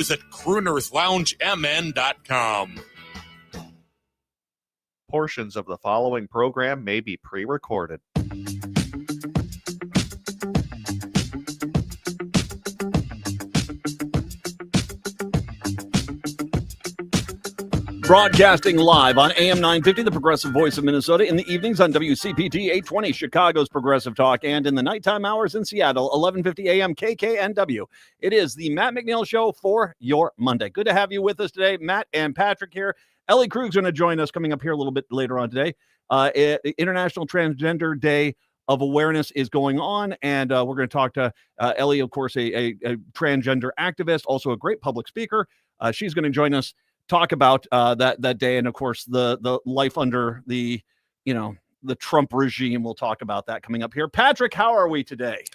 reviews at croonersloungemn.com. Portions of the following program may be pre-recorded. Broadcasting live on AM 950, the Progressive Voice of Minnesota, in the evenings on WCPT 820, Chicago's Progressive Talk, and in the nighttime hours in Seattle, 1150 AM KKNW. It is the Matt McNeil Show for your Monday. Good to have you with us today. Matt and Patrick here. Ellie Krug's going to join us coming up here a little bit later on today. International Transgender Day of Awareness is going on, and we're going to talk to Ellie, of course, a transgender activist, also a great public speaker. She's going to join us, talk about that day, and of course the life under the Trump regime. We'll talk about that coming up here. Patrick, how are we today?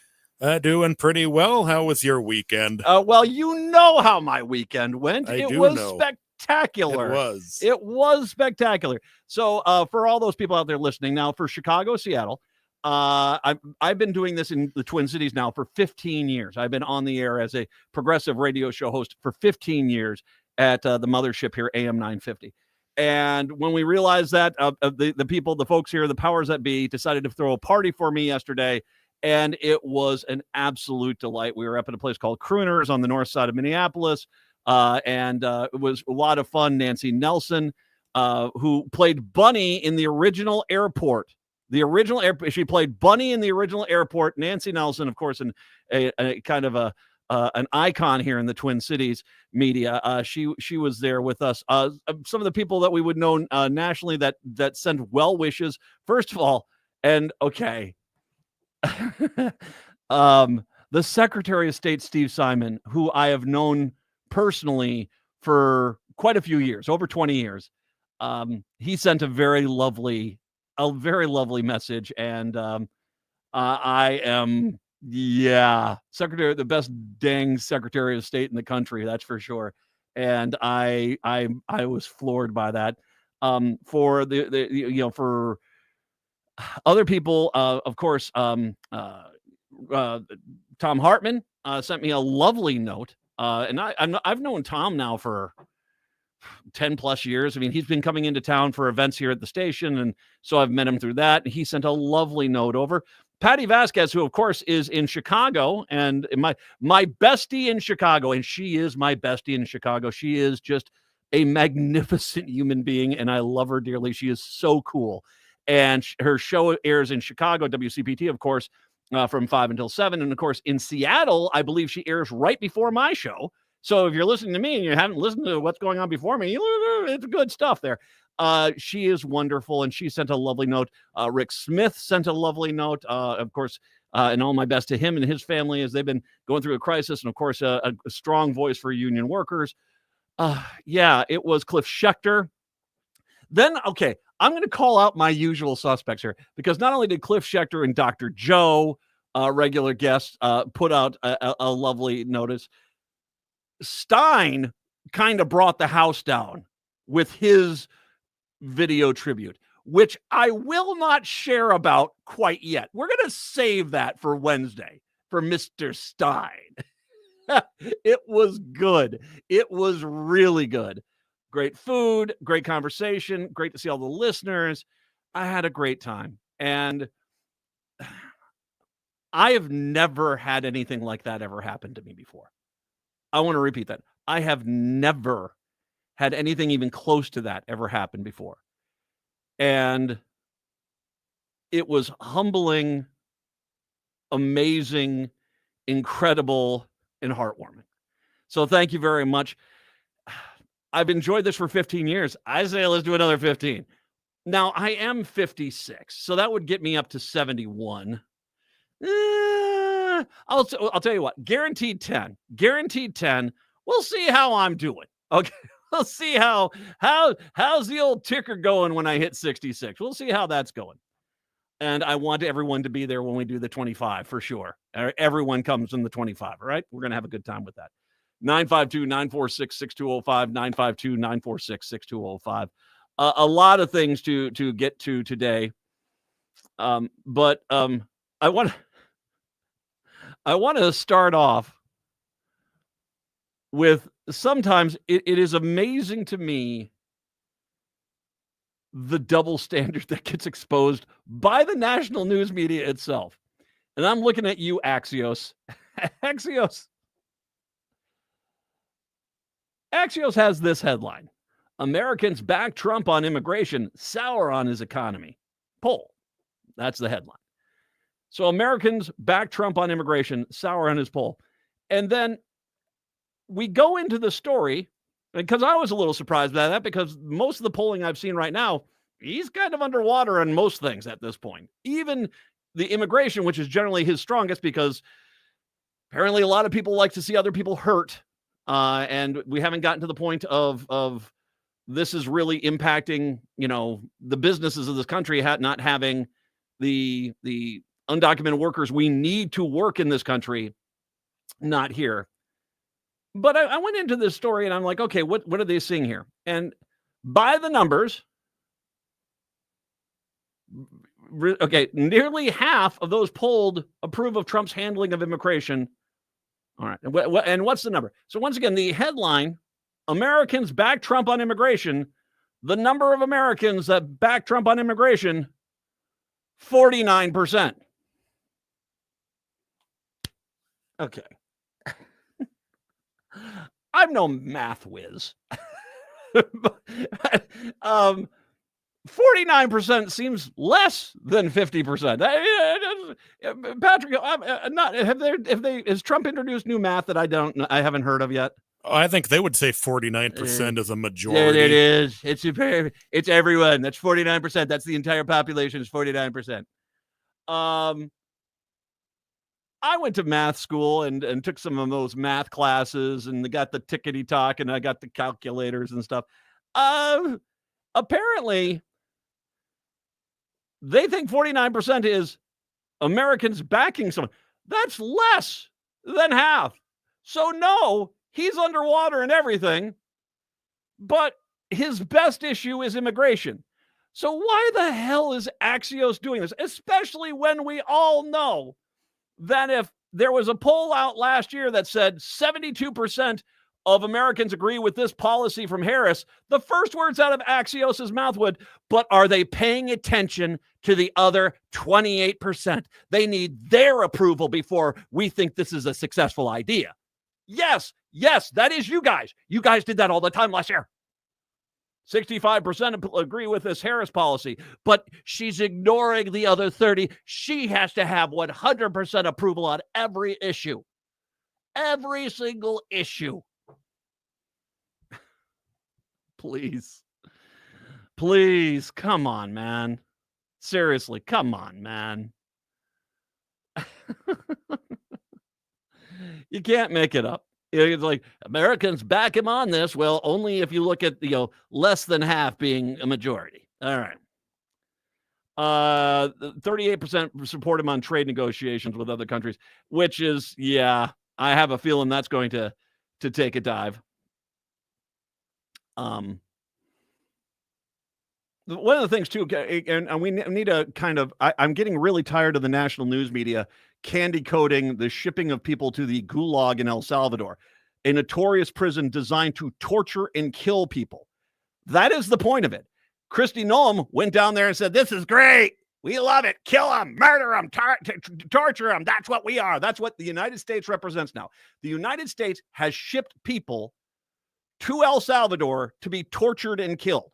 Doing pretty well. How was your weekend? Well, you know how my weekend went. It was spectacular. It was spectacular. So for all those people out there listening now, for Chicago, Seattle, I've been doing this in the Twin Cities now for 15 years. I've been on the air as a progressive radio show host for 15 years at the mothership here, AM 950. And when we realized that, the people, the folks here, the powers that be, decided to throw a party for me yesterday, and it was an absolute delight. We were up at a place called Crooners on the north side of Minneapolis, and it was a lot of fun. Nancy Nelson, who played Bunny in the original Airport. She played Bunny in the original Airport. Nancy Nelson, of course, a kind of an icon here in the Twin Cities media. She was there with us. Some of the people that we would know nationally that send well wishes. First of all, and okay, the Secretary of State, Steve Simon, who I have known personally for quite a few years, over 20 years. He sent a very lovely message, and I am. Yeah, the best dang Secretary of State in the country, that's for sure. And I was floored by that. For for other people, of course, Tom Hartman sent me a lovely note, and I've known Tom now for 10 plus years. I mean, he's been coming into town for events here at the station, and so I've met him through that. He sent a lovely note over. Patty Vasquez, who of course is in Chicago, and my bestie in Chicago, and she is my bestie in Chicago. She is just a magnificent human being, and I love her dearly. She is so cool. And her show airs in Chicago, WCPT, of course, from 5 until 7. And of course, in Seattle, I believe she airs right before my show. So if you're listening to me and you haven't listened to what's going on before me, it's good stuff there. She is wonderful, and she sent a lovely note. Rick Smith sent a lovely note, of course, and all my best to him and his family as they've been going through a crisis, and of course, a strong voice for union workers. Yeah, it was Cliff Schechter. Then, okay, I'm going to call out my usual suspects here, because not only did Cliff Schechter and Dr. Joe, regular guests, put out a lovely notice, Stein kind of brought the house down with his video tribute, which I will not share about quite yet. We're going to save that for Wednesday for Mr. Stein. It was good. It was really good. Great food, great conversation, great to see all the listeners. I had a great time. And I have never had anything like that ever happen to me before. I want to repeat that. I have never had anything even close to that ever happen before. And it was humbling, amazing, incredible, and heartwarming. So thank you very much. I've enjoyed this for 15 years. I say let's do another 15. Now, I am 56, so that would get me up to 71. I'll tell you what, guaranteed 10. Guaranteed 10. We'll see how I'm doing. Okay. We'll see how's the old ticker going when I hit 66. We'll see how that's going. And I want everyone to be there when we do the 25 for sure. Everyone comes in the 25, all right? We're going to have a good time with that. 952-946-6205, 952-946-6205. A lot of things to get to today. But I want to start off with sometimes it is amazing to me the double standard that gets exposed by the national news media itself. And I'm looking at you, Axios. Axios has this headline: Americans back Trump on immigration, sour on his economy. Poll. That's the headline. So Americans back Trump on immigration, sour on his poll. And then we go into the story, because I was a little surprised by that, because most of the polling I've seen right now, he's kind of underwater on most things at this point. Even the immigration, which is generally his strongest, because apparently a lot of people like to see other people hurt. And we haven't gotten to the point of this is really impacting, the businesses of this country, not having the undocumented workers we need to work in this country, not here. But I went into this story and I'm like, okay, what are they seeing here? And by the numbers, okay, nearly half of those polled approve of Trump's handling of immigration. All right. And what's the number? So once again, the headline, Americans back Trump on immigration. The number of Americans that back Trump on immigration, 49%. Okay. I'm no math whiz. 49% seems less than 50%. Patrick, has Trump introduced new math that I haven't heard of yet? I think they would say 49% is a majority. There it is. It's everyone. That's 49%. That's the entire population is 49%. I went to math school and took some of those math classes and got the tickety talk and I got the calculators and stuff. Apparently, they think 49% is Americans backing someone. That's less than half. So no, he's underwater and everything, but his best issue is immigration. So why the hell is Axios doing this? Especially when we all know that if there was a poll out last year that said 72% of Americans agree with this policy from Harris, the first words out of Axios's mouth would, but are they paying attention to the other 28%? They need their approval before we think this is a successful idea. Yes, that is you guys. You guys did that all the time last year. 65% agree with this Harris policy, but she's ignoring the other 30. She has to have 100% approval on every issue. Every single issue. Please, come on, man. Seriously, come on, man. You can't make it up. It's like Americans back him on this. Well, only if you look at less than half being a majority. All right. 38% support him on trade negotiations with other countries, which is, I have a feeling that's going to take a dive. One of the things too, and we need to kind of, I'm getting really tired of the national news media candy coating the shipping of people to the gulag in El Salvador, a notorious prison designed to torture and kill people. That is the point of it. Kristi Noem went down there and said, this is great. We love it. Kill them, murder them, torture them. That's what we are. That's what the United States represents now. The United States has shipped people to El Salvador to be tortured and killed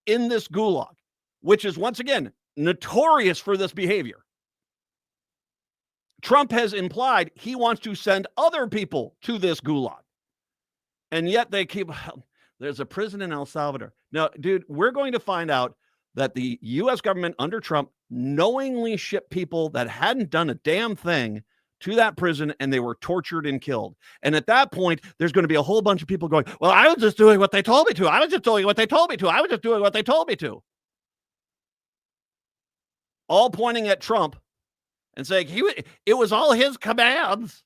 in this gulag, which is, once again, notorious for this behavior. Trump has implied he wants to send other people to this gulag. And yet they keep, there's a prison in El Salvador. Now, dude, we're going to find out that the U.S. government under Trump knowingly shipped people that hadn't done a damn thing to that prison, and they were tortured and killed. And at that point, there's going to be a whole bunch of people going, well, I was just doing what they told me to. I was just doing what they told me to. I was just doing what they told me to. All pointing at Trump and saying it was all his commands.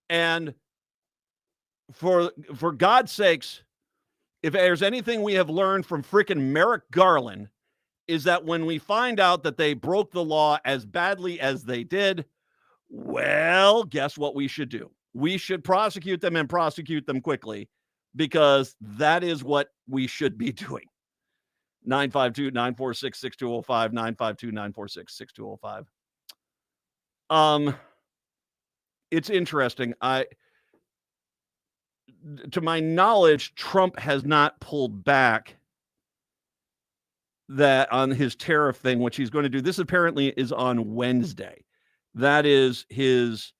And for God's sakes, if there's anything we have learned from freaking Merrick Garland, is that when we find out that they broke the law as badly as they did, well, guess what we should do? we should prosecute them and prosecute them quickly, because that is what we should be doing. 952-946-6205, 952-946-6205. It's interesting. To my knowledge, Trump has not pulled back that on his tariff thing, which he's going to do. This apparently is on Wednesday. That is his,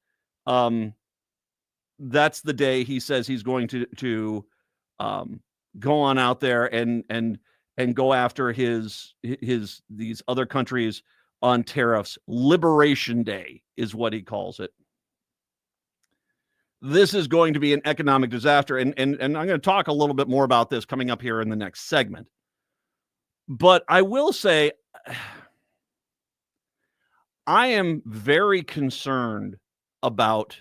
that's the day he says he's going to go on out there and go after these other countries on tariffs. Liberation Day is what he calls it. This is going to be an economic disaster. And I'm going to talk a little bit more about this coming up here in the next segment. But I will say, I am very concerned about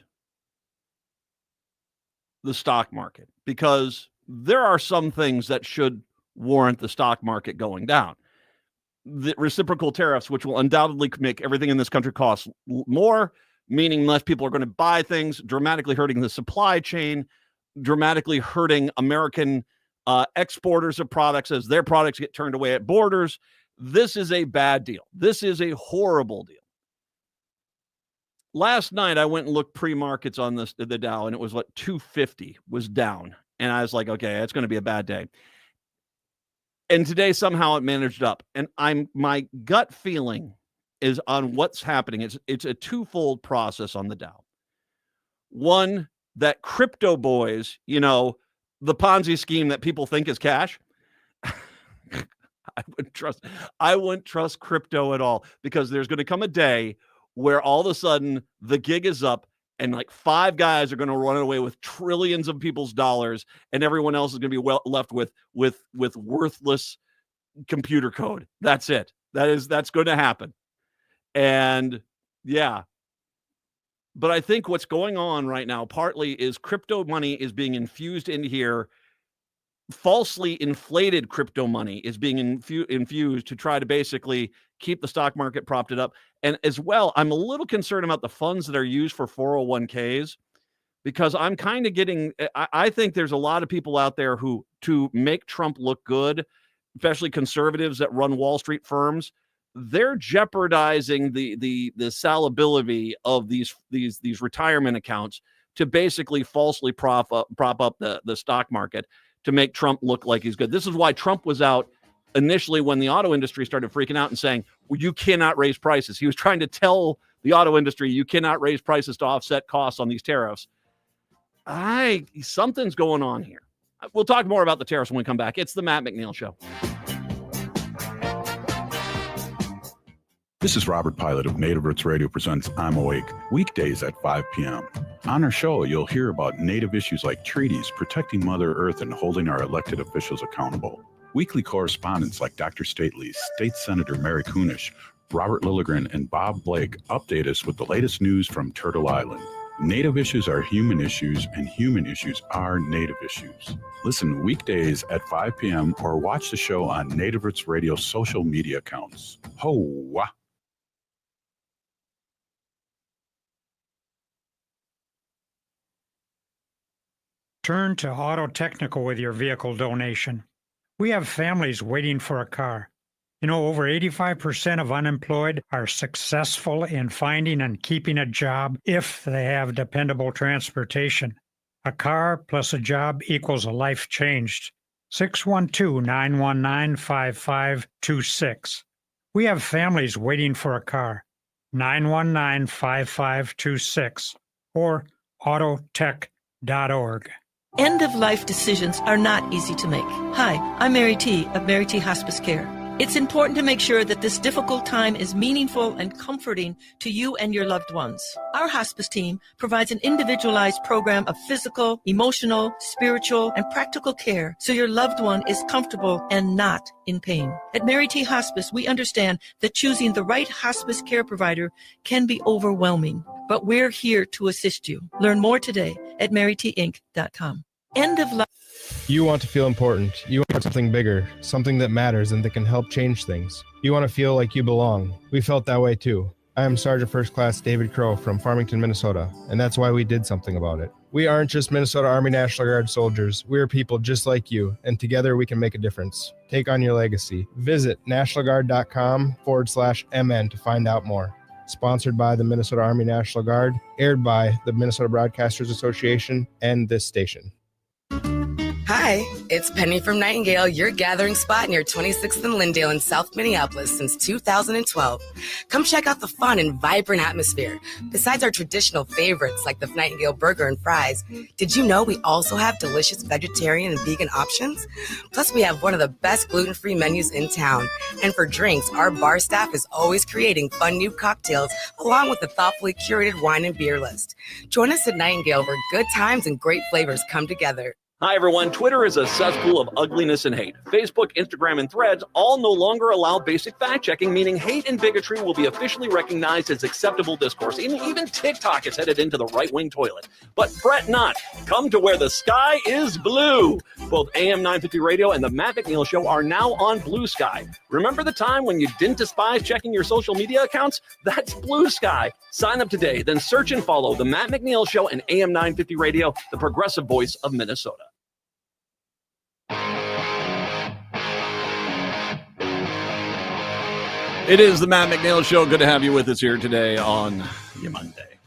the stock market, because there are some things that should warrant the stock market going down. The reciprocal tariffs, which will undoubtedly make everything in this country cost more, meaning less people are going to buy things, dramatically hurting the supply chain, dramatically hurting American exporters of products as their products get turned away at borders. This is a bad deal. This is a horrible deal. Last night, I went and looked pre-markets on the Dow, and it was 250 was down. And I was like, okay, it's going to be a bad day. And today, somehow it managed up. And my gut feeling is on what's happening. It's a twofold process on the Dow. One, that crypto boys, the Ponzi scheme that people think is cash. I wouldn't trust crypto at all, because there's going to come a day where all of a sudden the gig is up and 5 guys are going to run away with trillions of people's dollars, and everyone else is going to be left with worthless computer code. That's it. That's going to happen. And yeah. But I think what's going on right now partly is crypto money is being infused in here. Falsely inflated crypto money is being infused to try to basically keep the stock market propped up. And as well, I'm a little concerned about the funds that are used for 401ks, because I'm kind of I think there's a lot of people out there who, to make Trump look good, especially conservatives that run Wall Street firms, they're jeopardizing the salability of these retirement accounts to basically falsely prop up the stock market to make Trump look like he's good. This is why Trump was out initially when the auto industry started freaking out and saying, well, you cannot raise prices. He was trying to tell the auto industry, you cannot raise prices to offset costs on these tariffs. Something's going on here. We'll talk more about the tariffs when we come back. It's the Matt McNeil Show. This is Robert Pilot of Native Roots Radio presents I'm Awake, weekdays at 5 p.m. On our show, you'll hear about Native issues like treaties, protecting Mother Earth, and holding our elected officials accountable. Weekly correspondents like Dr. Stately, State Senator Mary Kunesh, Robert Lilligren, and Bob Blake update us with the latest news from Turtle Island. Native issues are human issues, and human issues are Native issues. Listen weekdays at 5 p.m. or watch the show on Native Roots Radio social media accounts. Ho-wah! Turn to Auto Technical with your vehicle donation. We have families waiting for a car. Over 85% of unemployed are successful in finding and keeping a job if they have dependable transportation. A car plus a job equals a life changed. 612-919-5526. We have families waiting for a car. 919-5526 or autotech.org. End-of-life decisions are not easy to make. Hi, I'm Mary T. of Mary T. Hospice Care. It's important to make sure that this difficult time is meaningful and comforting to you and your loved ones. Our hospice team provides an individualized program of physical, emotional, spiritual, and practical care so your loved one is comfortable and not in pain. At Mary T. Hospice, we understand that choosing the right hospice care provider can be overwhelming, but we're here to assist you. Learn more today at marytinc.com. End of life. You want to feel important. You want something bigger, something that matters and that can help change things. You want to feel like you belong. We felt that way too. I am Sergeant First Class David Crow from Farmington, Minnesota, and that's why we did something about it. We aren't just Minnesota Army National Guard soldiers. We are people just like you, and together we can make a difference. Take on your legacy. Visit nationalguard.com/MN to find out more. Sponsored by the Minnesota Army National Guard, aired by the Minnesota Broadcasters Association and this station. Hi, it's Penny from Nightingale, your gathering spot near 26th and Lyndale in South Minneapolis since 2012. Come check out the fun and vibrant atmosphere. Besides our traditional favorites like the Nightingale burger and fries, did you know we also have delicious vegetarian and vegan options? Plus, we have one of the best gluten-free menus in town. And for drinks, our bar staff is always creating fun new cocktails along with a thoughtfully curated wine and beer list. Join us at Nightingale where good times and great flavors come together. Hi, everyone. Twitter is a cesspool of ugliness and hate. Facebook, Instagram, and Threads all no longer allow basic fact-checking, meaning hate and bigotry will be officially recognized as acceptable discourse. Even TikTok is headed into the right-wing toilet. But fret not. Come to where the sky is blue. Both AM 950 Radio and the Matt McNeil Show are now on Blue Sky. Remember the time when you didn't despise checking your social media accounts? That's Blue Sky. Sign up today, then search and follow the Matt McNeil Show and AM 950 Radio, the progressive voice of Minnesota. It is the Matt McNeil Show. Good to have you with us here today on your Monday.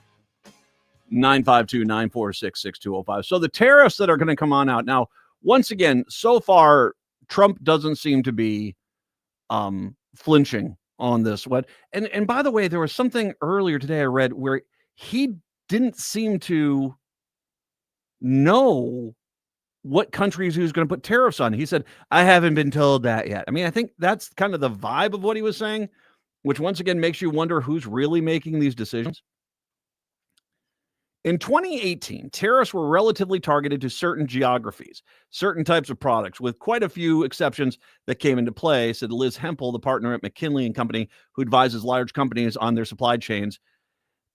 952-946-6205. So the tariffs that are going to come on out. Now, once again, so far, Trump doesn't seem to be flinching on this. And by the way, there was something earlier today I read where he didn't seem to know what countries he was going to put tariffs on. He said, I haven't been told that yet. I mean, I think that's kind of the vibe of what he was saying, which once again makes you wonder who's really making these decisions. In 2018, tariffs were relatively targeted to certain geographies, certain types of products, with quite a few exceptions that came into play, said Liz Hempel, the partner at McKinley & Company, who advises large companies on their supply chains.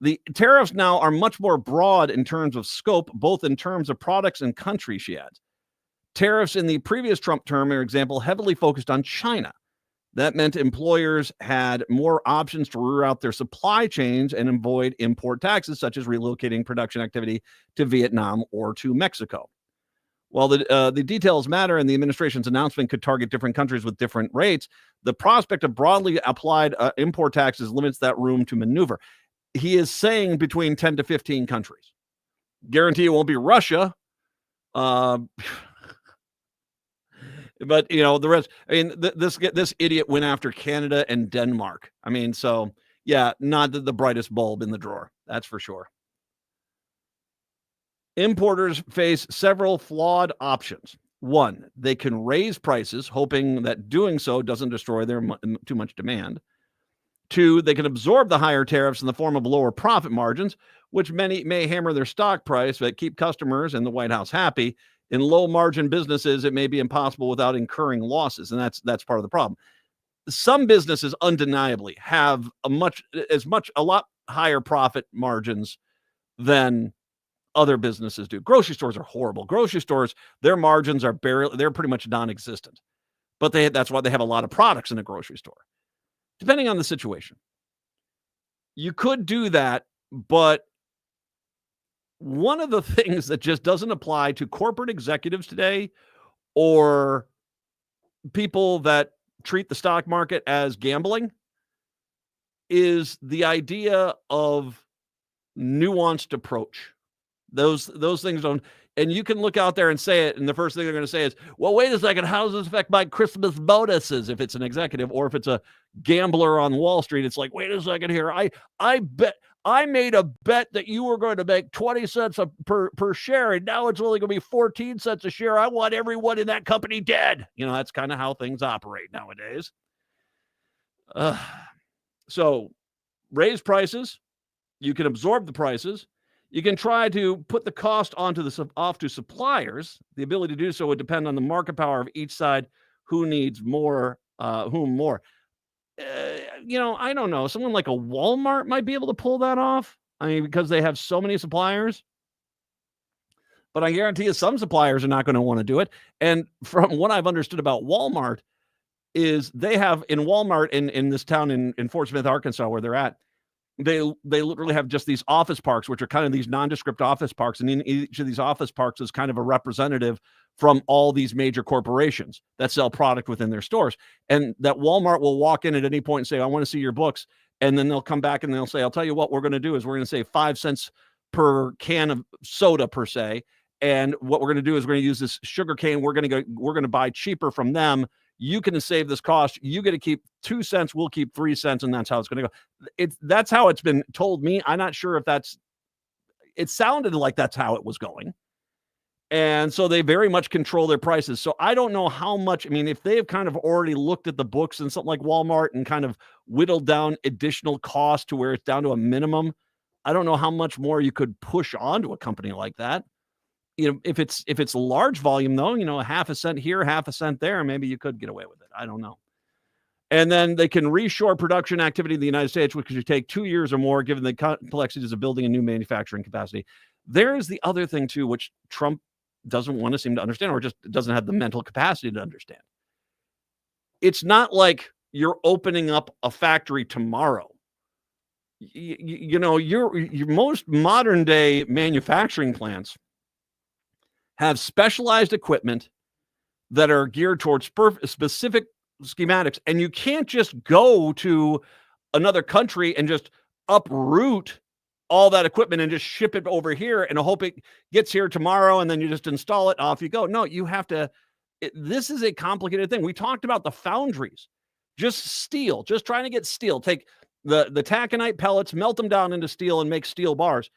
The tariffs now are much more broad in terms of scope, both in terms of products and countries, she adds. Tariffs in the previous Trump term, for example, heavily focused on China. That meant employers had more options to reroute their supply chains and avoid import taxes, such as relocating production activity to Vietnam or to Mexico. While the details matter and the administration's announcement could target different countries with different rates, the prospect of broadly applied import taxes limits that room to maneuver. He is saying between 10 to 15 countries. Guarantee it won't be Russia. But, you know, the rest, I mean, this idiot went after Canada and Denmark. I mean, so, yeah, not the brightest bulb in the drawer. That's for sure. Importers face several flawed options. One, they can raise prices, hoping that doing so doesn't destroy their too much demand. Two, they can absorb the higher tariffs in the form of lower profit margins, which many may hammer their stock price, but keep customers and the White House happy. In low-margin businesses, it may be impossible without incurring losses, and that's part of the problem. Some businesses undeniably have a lot higher profit margins than other businesses do. Grocery stores are horrible. Grocery stores, their margins are they're pretty much non-existent. But that's why they have a lot of products in a grocery store. Depending on the situation. You could do that, but one of the things that just doesn't apply to corporate executives today or people that treat the stock market as gambling is the idea of nuanced approach. Those things don't, and you can look out there and say it, and the first thing they're going to say is, well, wait a second, how does this affect my Christmas bonuses if it's an executive, or if it's a gambler on Wall Street, it's like, wait a second here, I bet I made a bet that you were going to make 20 cents per share, and now it's only going to be 14 cents a share. I want everyone in that company dead. You know, that's kind of how things operate nowadays. So raise prices. You can absorb the prices. You can try to put the cost off to suppliers. The ability to do so would depend on the market power of each side, who needs more, whom more. You know, I don't know. Someone like a Walmart might be able to pull that off. I mean, because they have so many suppliers. But I guarantee you some suppliers are not going to want to do it. And from what I've understood about Walmart is they have in Walmart in this town in Fort Smith, Arkansas, where they're at, they literally have just these office parks, which are kind of these nondescript office parks. And in each of these office parks is kind of a representative from all these major corporations that sell product within their stores. And that Walmart will walk in at any point and say, I want to see your books. And then they'll come back and they'll say, I'll tell you what we're going to do is we're going to say 5 cents per can of soda per se. And what we're going to do is we're going to use this sugar cane. We're going to buy cheaper from them. You can save this cost. You get to keep 2 cents. We'll keep 3 cents. And that's how it's going to go. That's how it's been told me. I'm not sure if it sounded like that's how it was going. And so they very much control their prices. So I don't know how much, if they've kind of already looked at the books and something like Walmart and kind of whittled down additional cost to where it's down to a minimum, I don't know how much more you could push onto a company like that. If it's large volume though, a half a cent here, half a cent there, maybe you could get away with it. I don't know. And then they can reshore production activity in the United States, which could take 2 years or more, given the complexities of building a new manufacturing capacity. There's the other thing too, which Trump doesn't want to seem to understand, or just doesn't have the mental capacity to understand. It's not like you're opening up a factory tomorrow. Your most modern day manufacturing plants have specialized equipment that are geared towards specific schematics. And you can't just go to another country and just uproot all that equipment and just ship it over here and hope it gets here tomorrow. And then you just install it, off you go. No, you have to, this is a complicated thing. We talked about the foundries, just steel, just trying to get steel, take the taconite pellets, melt them down into steel and make steel bars.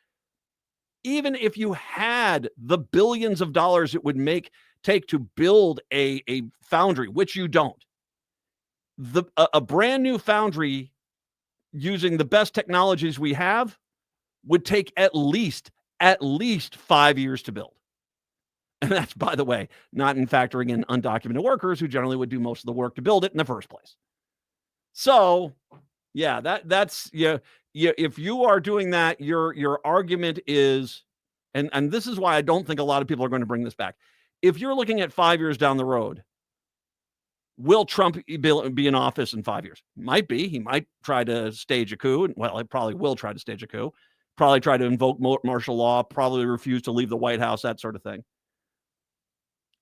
Even if you had the billions of dollars it would take to build a foundry, which you don't, a brand new foundry using the best technologies we have would take at least 5 years to build. And that's, by the way, not in factoring in undocumented workers who generally would do most of the work to build it in the first place. So, yeah, that's if you are doing that, your argument is, and this is why I don't think a lot of people are going to bring this back. If you're looking at 5 years down the road, will Trump be in office in 5 years? Might be. He might try to stage a coup. Well, he probably will try to stage a coup. Probably try to invoke martial law. Probably refuse to leave the White House. That sort of thing.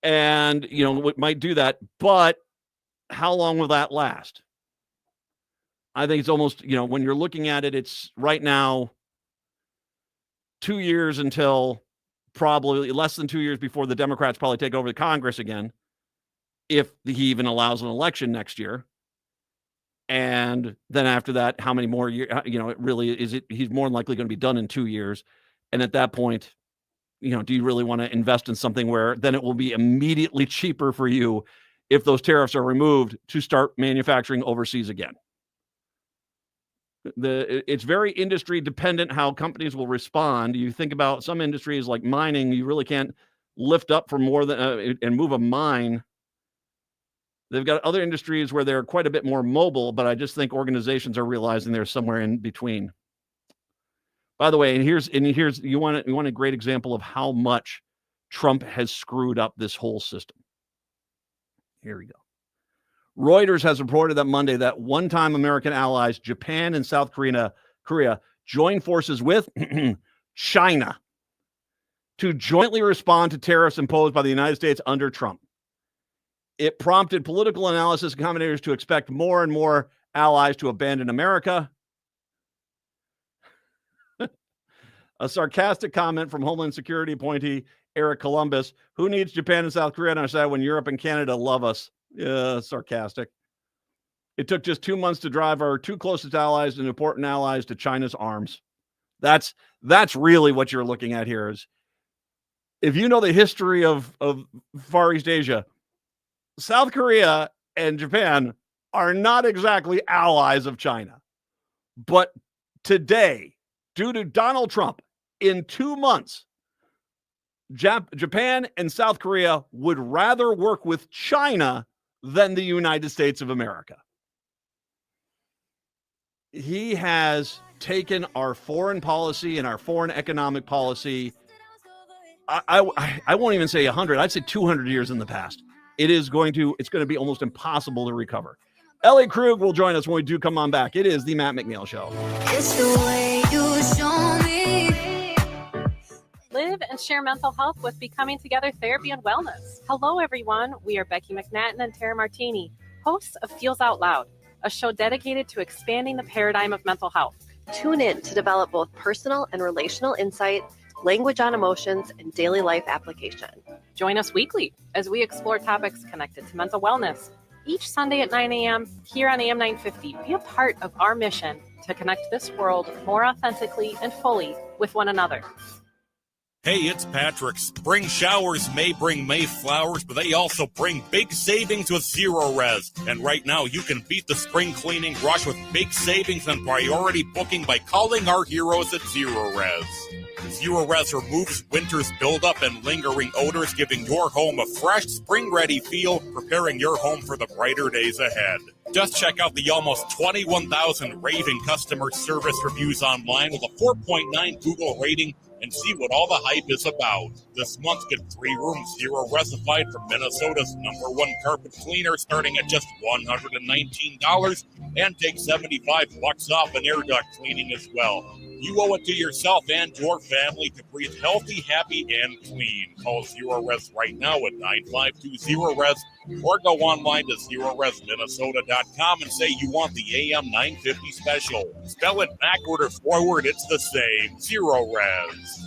And might do that. But how long will that last? I think it's almost when you're looking at it, it's right now 2 years until probably less than 2 years before the Democrats probably take over the Congress again, if he even allows an election next year. And then after that, how many more years, it really is he's more than likely going to be done in 2 years. And at that point, do you really want to invest in something where then it will be immediately cheaper for you if those tariffs are removed to start manufacturing overseas again? It's very industry dependent how companies will respond. You think about some industries like mining, you really can't lift up for more than and move a mine. They've got other industries where they're quite a bit more mobile, but I just think organizations are realizing they're somewhere in between. By the way, and here's you want a great example of how much Trump has screwed up this whole system. Here we go. Reuters has reported that Monday that one-time American allies, Japan and South Korea, joined forces with China to jointly respond to tariffs imposed by the United States under Trump. It prompted political analysis and commentators to expect more and more allies to abandon America. A sarcastic comment from Homeland Security appointee Eric Columbus, who needs Japan and South Korea on our side when Europe and Canada love us? Yeah, sarcastic. It took just 2 months to drive our two closest allies and important allies to China's arms. That's really what you're looking at here. Is if you know the history of Far East Asia, South Korea and Japan are not exactly allies of China. But today, due to Donald Trump, in 2 months, Japan and South Korea would rather work with China than the United States of America. He has taken our foreign policy and our foreign economic policy. I won't even say 100. I'd say 200 years in the past. It's going to be almost impossible to recover. Ellie Krug will join us when we do come on back. It is the Matt McNeil Show. It's the way you show me. Live and share mental health with Becoming Together Therapy and Wellness. Hello, everyone. We are Becky McNatten and Tara Martini, hosts of Feels Out Loud, a show dedicated to expanding the paradigm of mental health. Tune in to develop both personal and relational insight, language on emotions, and daily life application. Join us weekly as we explore topics connected to mental wellness. Each Sunday at 9 a.m. here on AM 950, be a part of our mission to connect this world more authentically and fully with one another. Hey, it's Patrick. Spring showers may bring May flowers, but they also bring big savings with Zero Res. And right now, you can beat the spring cleaning rush with big savings and priority booking by calling our heroes at Zero Res. Zero Res removes winter's buildup and lingering odors, giving your home a fresh, spring-ready feel, preparing your home for the brighter days ahead. Just check out the almost 21,000 raving customer service reviews online with a 4.9 Google rating and see what all the hype is about. This month, get 3 rooms Zero Resified from Minnesota's #1 carpet cleaner, starting at just $119, and take $75 off an air duct cleaning as well. You owe it to yourself and your family to breathe healthy, happy, and clean. Call Zero Res right now at 952-ZERO-RES or go online to ZeroResMinnesota.com and say you want the AM 950 special. Spell it backward or forward, it's the same. Zero Res.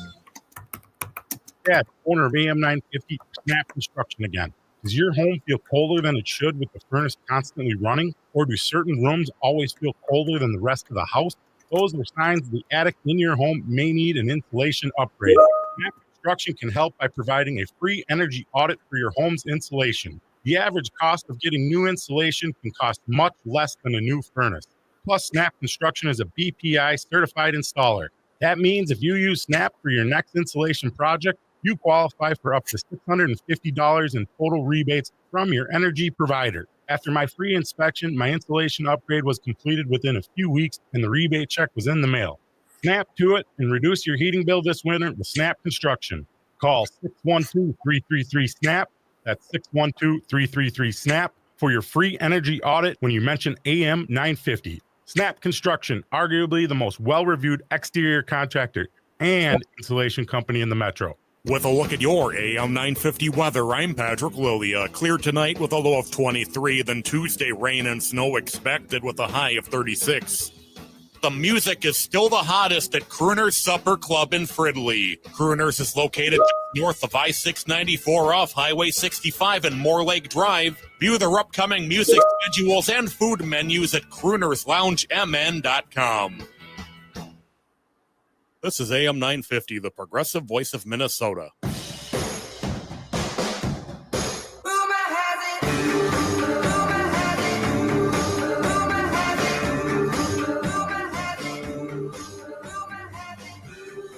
Yeah, owner of AM 950 Snap Construction again. Does your home feel colder than it should with the furnace constantly running? Or do certain rooms always feel colder than the rest of the house? Those are signs the attic in your home may need an insulation upgrade. Snap Construction can help by providing a free energy audit for your home's insulation. The average cost of getting new insulation can cost much less than a new furnace. Plus, Snap Construction is a BPI certified installer. That means if you use Snap for your next insulation project, you qualify for up to $650 in total rebates from your energy provider. After my free inspection, my insulation upgrade was completed within a few weeks and the rebate check was in the mail. Snap to it and reduce your heating bill this winter with Snap Construction. Call 612-333-SNAP. That's 612-333-SNAP for your free energy audit when you mention AM 950. Snap Construction, arguably the most well-reviewed exterior contractor and insulation company in the metro. With a look at your AM 950 weather, I'm Patrick Lilia. Clear tonight with a low of 23, then Tuesday rain and snow expected with a high of 36. The music is still the hottest at Crooner's Supper Club in Fridley. Crooner's is located north of I-694 off Highway 65 and Moore Lake Drive. View their upcoming music schedules and food menus at croonersloungemn.com. This is AM 950, the progressive voice of Minnesota.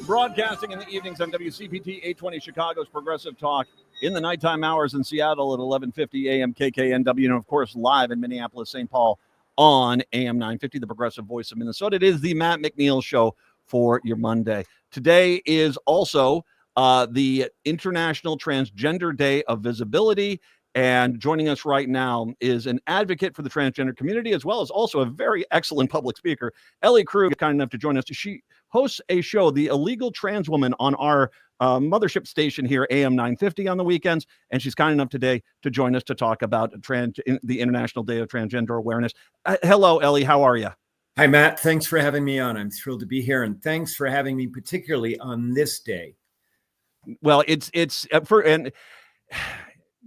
Broadcasting in the evenings on WCPT 820 Chicago's Progressive Talk, in the nighttime hours in Seattle at 1150 AM KKNW, and of course live in Minneapolis, St. Paul on AM 950, the progressive voice of Minnesota. It is the Matt McNeil Show for your Monday. Today is also the International Transgender Day of Visibility, and joining us right now is an advocate for the transgender community, as well as also a very excellent public speaker. Ellie Krug is kind enough to join us. She hosts a show, The Illegal Trans Woman, on our mothership station here, AM 950 on the weekends, and she's kind enough today to join us to talk about the International Day of Transgender Awareness. Hello, Ellie. How are you? Hi, Matt. Thanks for having me on. I'm thrilled to be here, and thanks for having me particularly on this day. Well, it's for, and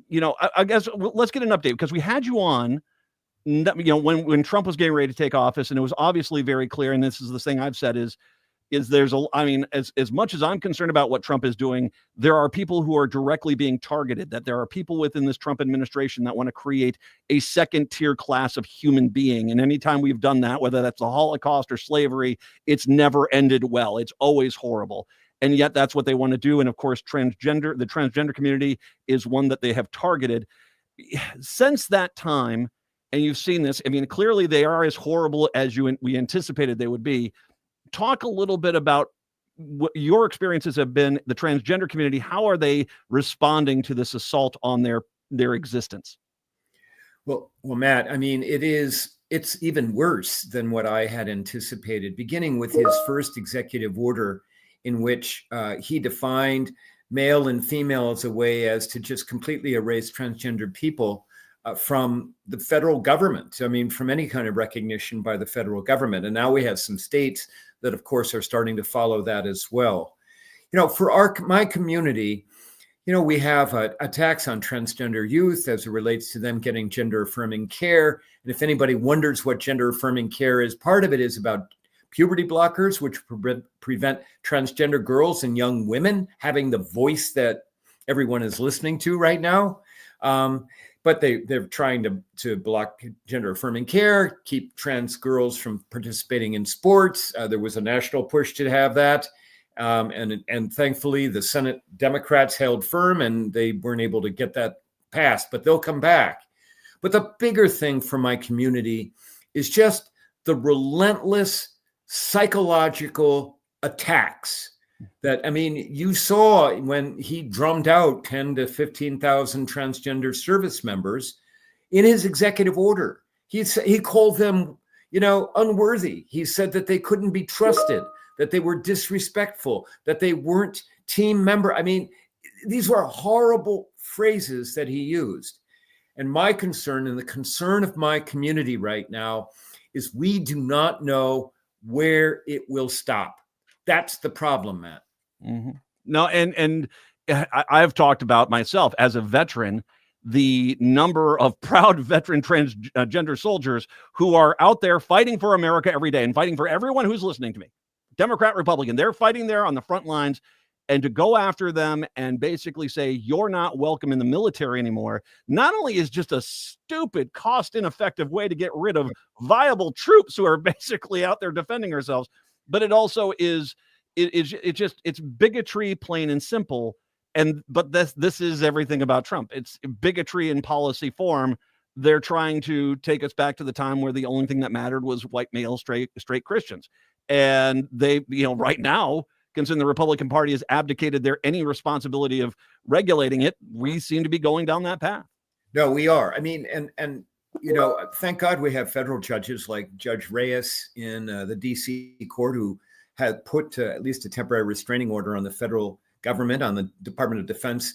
you know, I guess let's get an update, because we had you on, you know, when Trump was getting ready to take office, and it was obviously very clear, and this is the thing I've said is there's I mean, as much as I'm concerned about what Trump is doing, there are people who are directly being targeted, that there are people within this Trump administration that want to create a second tier class of human being. And anytime we've done that, whether that's the Holocaust or slavery, it's never ended well. It's always horrible. And yet that's what they want to do. And of course, the transgender community is one that they have targeted. Since that time, and you've seen this, I mean, clearly they are as horrible as we anticipated they would be. Talk a little bit about what your experiences have been, the transgender community. How are they responding to this assault on their existence? Well, Matt, I mean, it's even worse than what I had anticipated, beginning with his first executive order in which he defined male and female as a way as to just completely erase transgender people from the federal government. I mean, from any kind of recognition by the federal government. And now we have some states that, of course, are starting to follow that as well. For my community, we have a tax on transgender youth as it relates to them getting gender affirming care. And if anybody wonders what gender affirming care is, part of it is about puberty blockers, which prevent transgender girls and young women having the voice that everyone is listening to right now. But they're trying to block gender affirming care, keep trans girls from participating in sports. There was a national push to have that. And thankfully, the Senate Democrats held firm and they weren't able to get that passed, but they'll come back. But the bigger thing for my community is just the relentless psychological attacks that, I mean, you saw when he drummed out 10 to 15,000 transgender service members in his executive order. He called them, unworthy. He said that they couldn't be trusted, that they were disrespectful, that they weren't team member. I mean, these were horrible phrases that he used. And my concern and the concern of my community right now is we do not know where it will stop. That's the problem, Matt. Mm-hmm. No, and I've talked about myself as a veteran, the number of proud veteran transgender soldiers who are out there fighting for America every day and fighting for everyone who's listening to me. Democrat, Republican, they're fighting there on the front lines, and to go after them and basically say you're not welcome in the military anymore, not only is just a stupid, cost-ineffective way to get rid of viable troops who are basically out there defending ourselves, but it also is it's bigotry, plain and simple. But this is everything about Trump. It's bigotry in policy form. They're trying to take us back to the time where the only thing that mattered was white male straight Christians. And they, right now, considering the Republican Party has abdicated any responsibility of regulating it, we seem to be going down that path. No, we are. I mean, and thank God we have federal judges like Judge Reyes in the D.C. court who had put at least a temporary restraining order on the federal government, on the Department of Defense,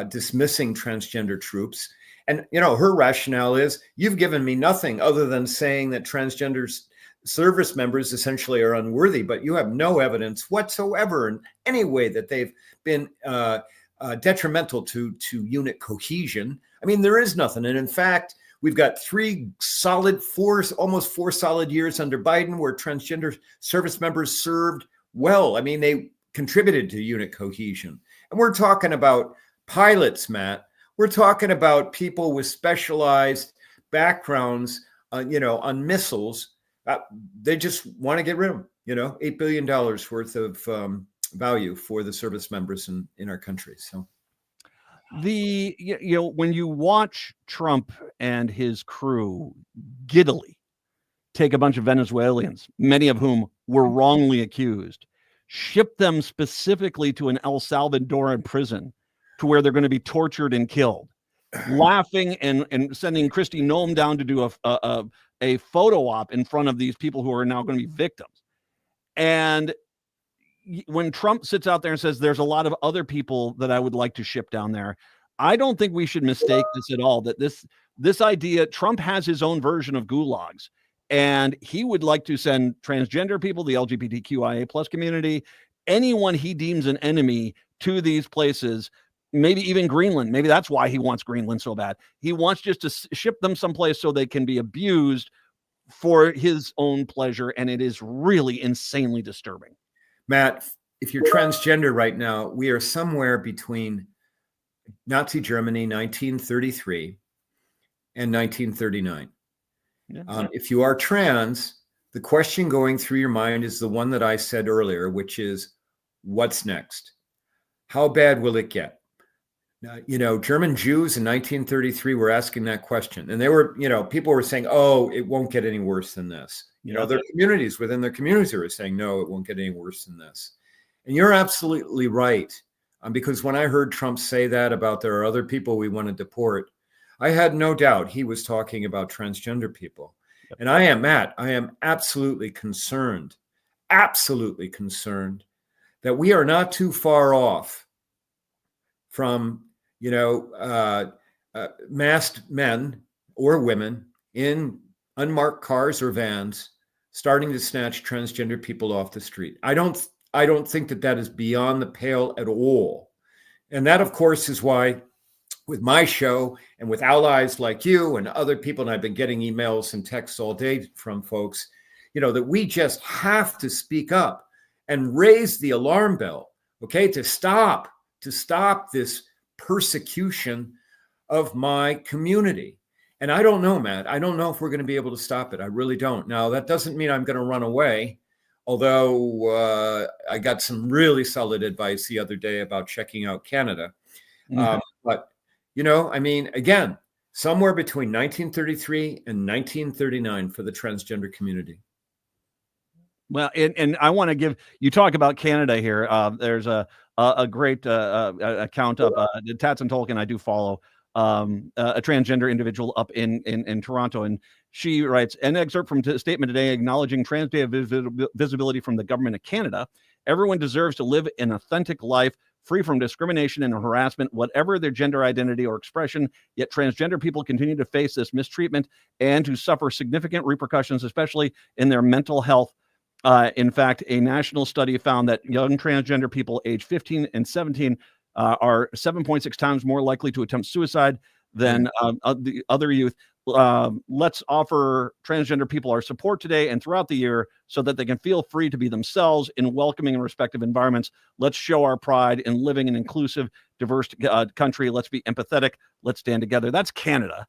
dismissing transgender troops. And, her rationale is, you've given me nothing other than saying that transgender service members essentially are unworthy, but you have no evidence whatsoever in any way that they've been detrimental to unit cohesion. I mean, there is nothing. And in fact, we've got almost 4 solid years under Biden where transgender service members served well. I mean, they contributed to unit cohesion. And we're talking about pilots, Matt. We're talking about people with specialized backgrounds, on missiles. They just want to get rid of them, $8 billion worth of value for the service members in our country. So when you watch Trump and his crew giddily take a bunch of Venezuelans, many of whom were wrongly accused, ship them specifically to an El Salvadoran prison to where they're going to be tortured and killed, laughing and sending Kristi Noem down to do a photo op in front of these people who are now going to be victims. And when Trump sits out there and says there's a lot of other people that I would like to ship down there, I don't think we should mistake this at all, that this idea, Trump has his own version of gulags, and he would like to send transgender people, the LGBTQIA plus community, anyone he deems an enemy to these places, maybe even Greenland. Maybe that's why he wants Greenland so bad. He wants just to ship them someplace so they can be abused for his own pleasure. And it is really insanely disturbing. Matt, if you're transgender right now, we are somewhere between Nazi Germany, 1933 and 1939. Yeah. If you are trans, the question going through your mind is the one that I said earlier, which is, what's next? How bad will it get? German Jews in 1933 were asking that question. And they were, people were saying, oh, it won't get any worse than this. Their communities within their communities were saying, no, it won't get any worse than this. And you're absolutely right. Because when I heard Trump say that about there are other people we want to deport, I had no doubt he was talking about transgender people. And I am absolutely concerned that we are not too far off from, masked men or women in unmarked cars or vans starting to snatch transgender people off the street. I don't think that is beyond the pale at all. And that, of course, is why with my show and with allies like you and other people, and I've been getting emails and texts all day from folks, that we just have to speak up and raise the alarm bell, okay, to stop this persecution of my community. And I don't know, Matt. I don't know if we're going to be able to stop it. I really don't. Now, that doesn't mean I'm going to run away, although I got some really solid advice the other day about checking out Canada. But, again, somewhere between 1933 and 1939 for the transgender community. Well, and I want to give you talk about Canada here. There's a great account of Tats and Tolkien I do follow, a transgender individual up in Toronto, and she writes an excerpt from a statement today acknowledging Trans Day of visibility from the government of Canada. Everyone deserves to live an authentic life free from discrimination and harassment, whatever their gender identity or expression. Yet transgender people continue to face this mistreatment and to suffer significant repercussions, especially in their mental health. In fact, a national study found that young transgender people aged 15 and 17 are 7.6 times more likely to attempt suicide than the other youth. Let's offer transgender people our support today and throughout the year so that they can feel free to be themselves in welcoming and respective environments. Let's show our pride in living in an inclusive, diverse country. Let's be empathetic. Let's stand together. That's Canada.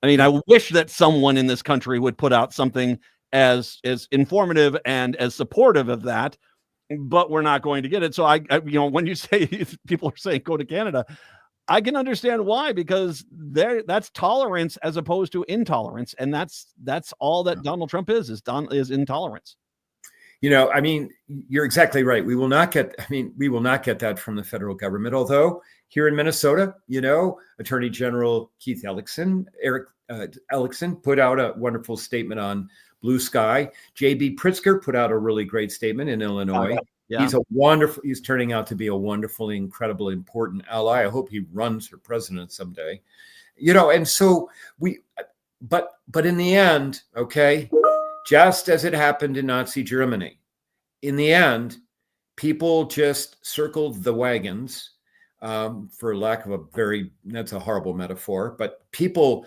I mean, I wish that someone in this country would put out something as informative and as supportive of that, but we're not going to get it. So I when you say people are saying go to Canada, I can understand why, because that's tolerance as opposed to intolerance, and that's all that Donald Trump is intolerance. You're exactly right. We will not get that from the federal government. Although here in Minnesota, Attorney General Eric Ellickson put out a wonderful statement on Blue Sky. J.B. Pritzker put out a really great statement in Illinois. Yeah. He's turning out to be a wonderfully, incredible, important ally. I hope he runs for president someday. And so but in the end, okay, just as it happened in Nazi Germany, in the end, people just circled the wagons, for lack of that's a horrible metaphor, but people,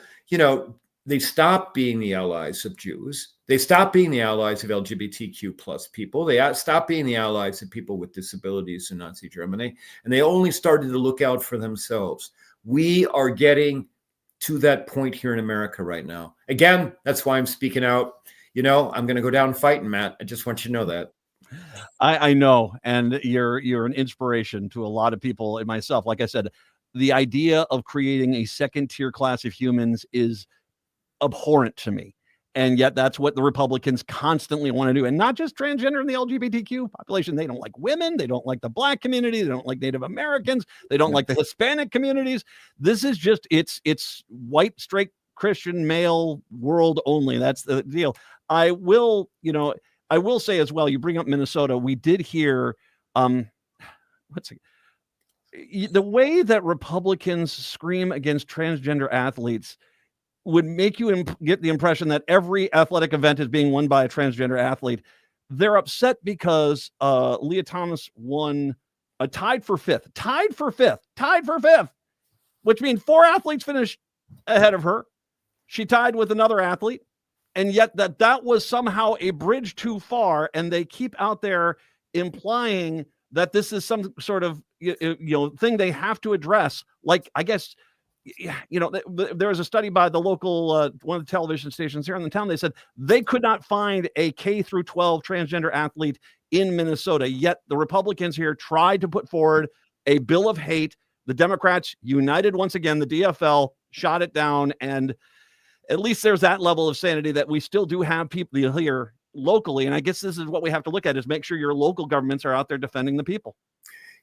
they stopped being the allies of Jews. They stopped being the allies of LGBTQ plus people. They stopped being the allies of people with disabilities in Nazi Germany, and they only started to look out for themselves. We are getting to that point here in America right now. Again, that's why I'm speaking out. I'm going to go down fighting, Matt. I just want you to know that. I know, and you're an inspiration to a lot of people and myself. Like I said, the idea of creating a second-tier class of humans is abhorrent to me. And yet that's what the Republicans constantly want to do. And not just transgender and the LGBTQ population. They don't like women. They don't like the Black community. They don't like Native Americans. They don't like the Hispanic communities. This is just, it's white, straight, Christian, male world only. That's the deal. I will say as well, you bring up Minnesota. We did hear, the way that Republicans scream against transgender athletes would make you get the impression that every athletic event is being won by a transgender athlete. They're upset because Leah Thomas won tied for fifth, which means 4 athletes finished ahead of her. She tied with another athlete, and yet that was somehow a bridge too far, and they keep out there implying that this is some sort of thing they have to address. Like, I guess, there was a study by the local one of the television stations here in the town. They said they could not find a K through 12 transgender athlete in Minnesota. Yet the Republicans here tried to put forward a bill of hate. The Democrats united once again. The DFL shot it down, and at least there's that level of sanity that we still do have people here locally. And I guess this is what we have to look at: is make sure your local governments are out there defending the people.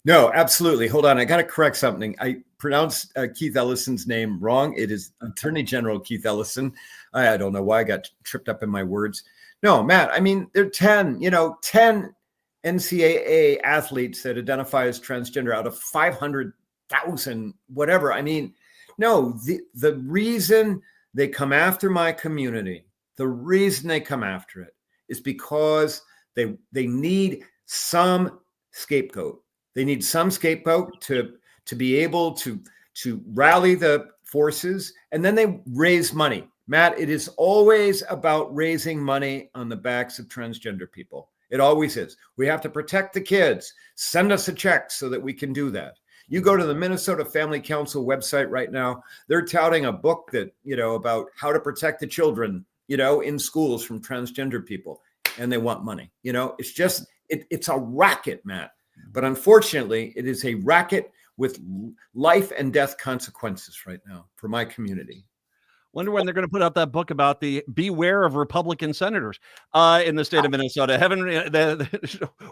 No, absolutely. Hold on. I got to correct something. I pronounced Keith Ellison's name wrong. It is Attorney General Keith Ellison. I don't know why I got tripped up in my words. No, Matt, I mean, there are 10 NCAA athletes that identify as transgender out of 500,000, whatever. I mean, no, the reason they come after my community, the reason they come after it is because they need some scapegoat. They need some scapegoat to be able to rally the forces, and then they raise money. Matt, it is always about raising money on the backs of transgender people. It always is. We have to protect the kids. Send us a check so that we can do that. You go to the Minnesota Family Council website right now, they're touting a book that, about how to protect the children, in schools from transgender people, and they want money. It's just, it's a racket, Matt. But unfortunately, it is a racket with life and death consequences right now for my community. Wonder when they're going to put out that book about the beware of Republican senators in the state of Minnesota.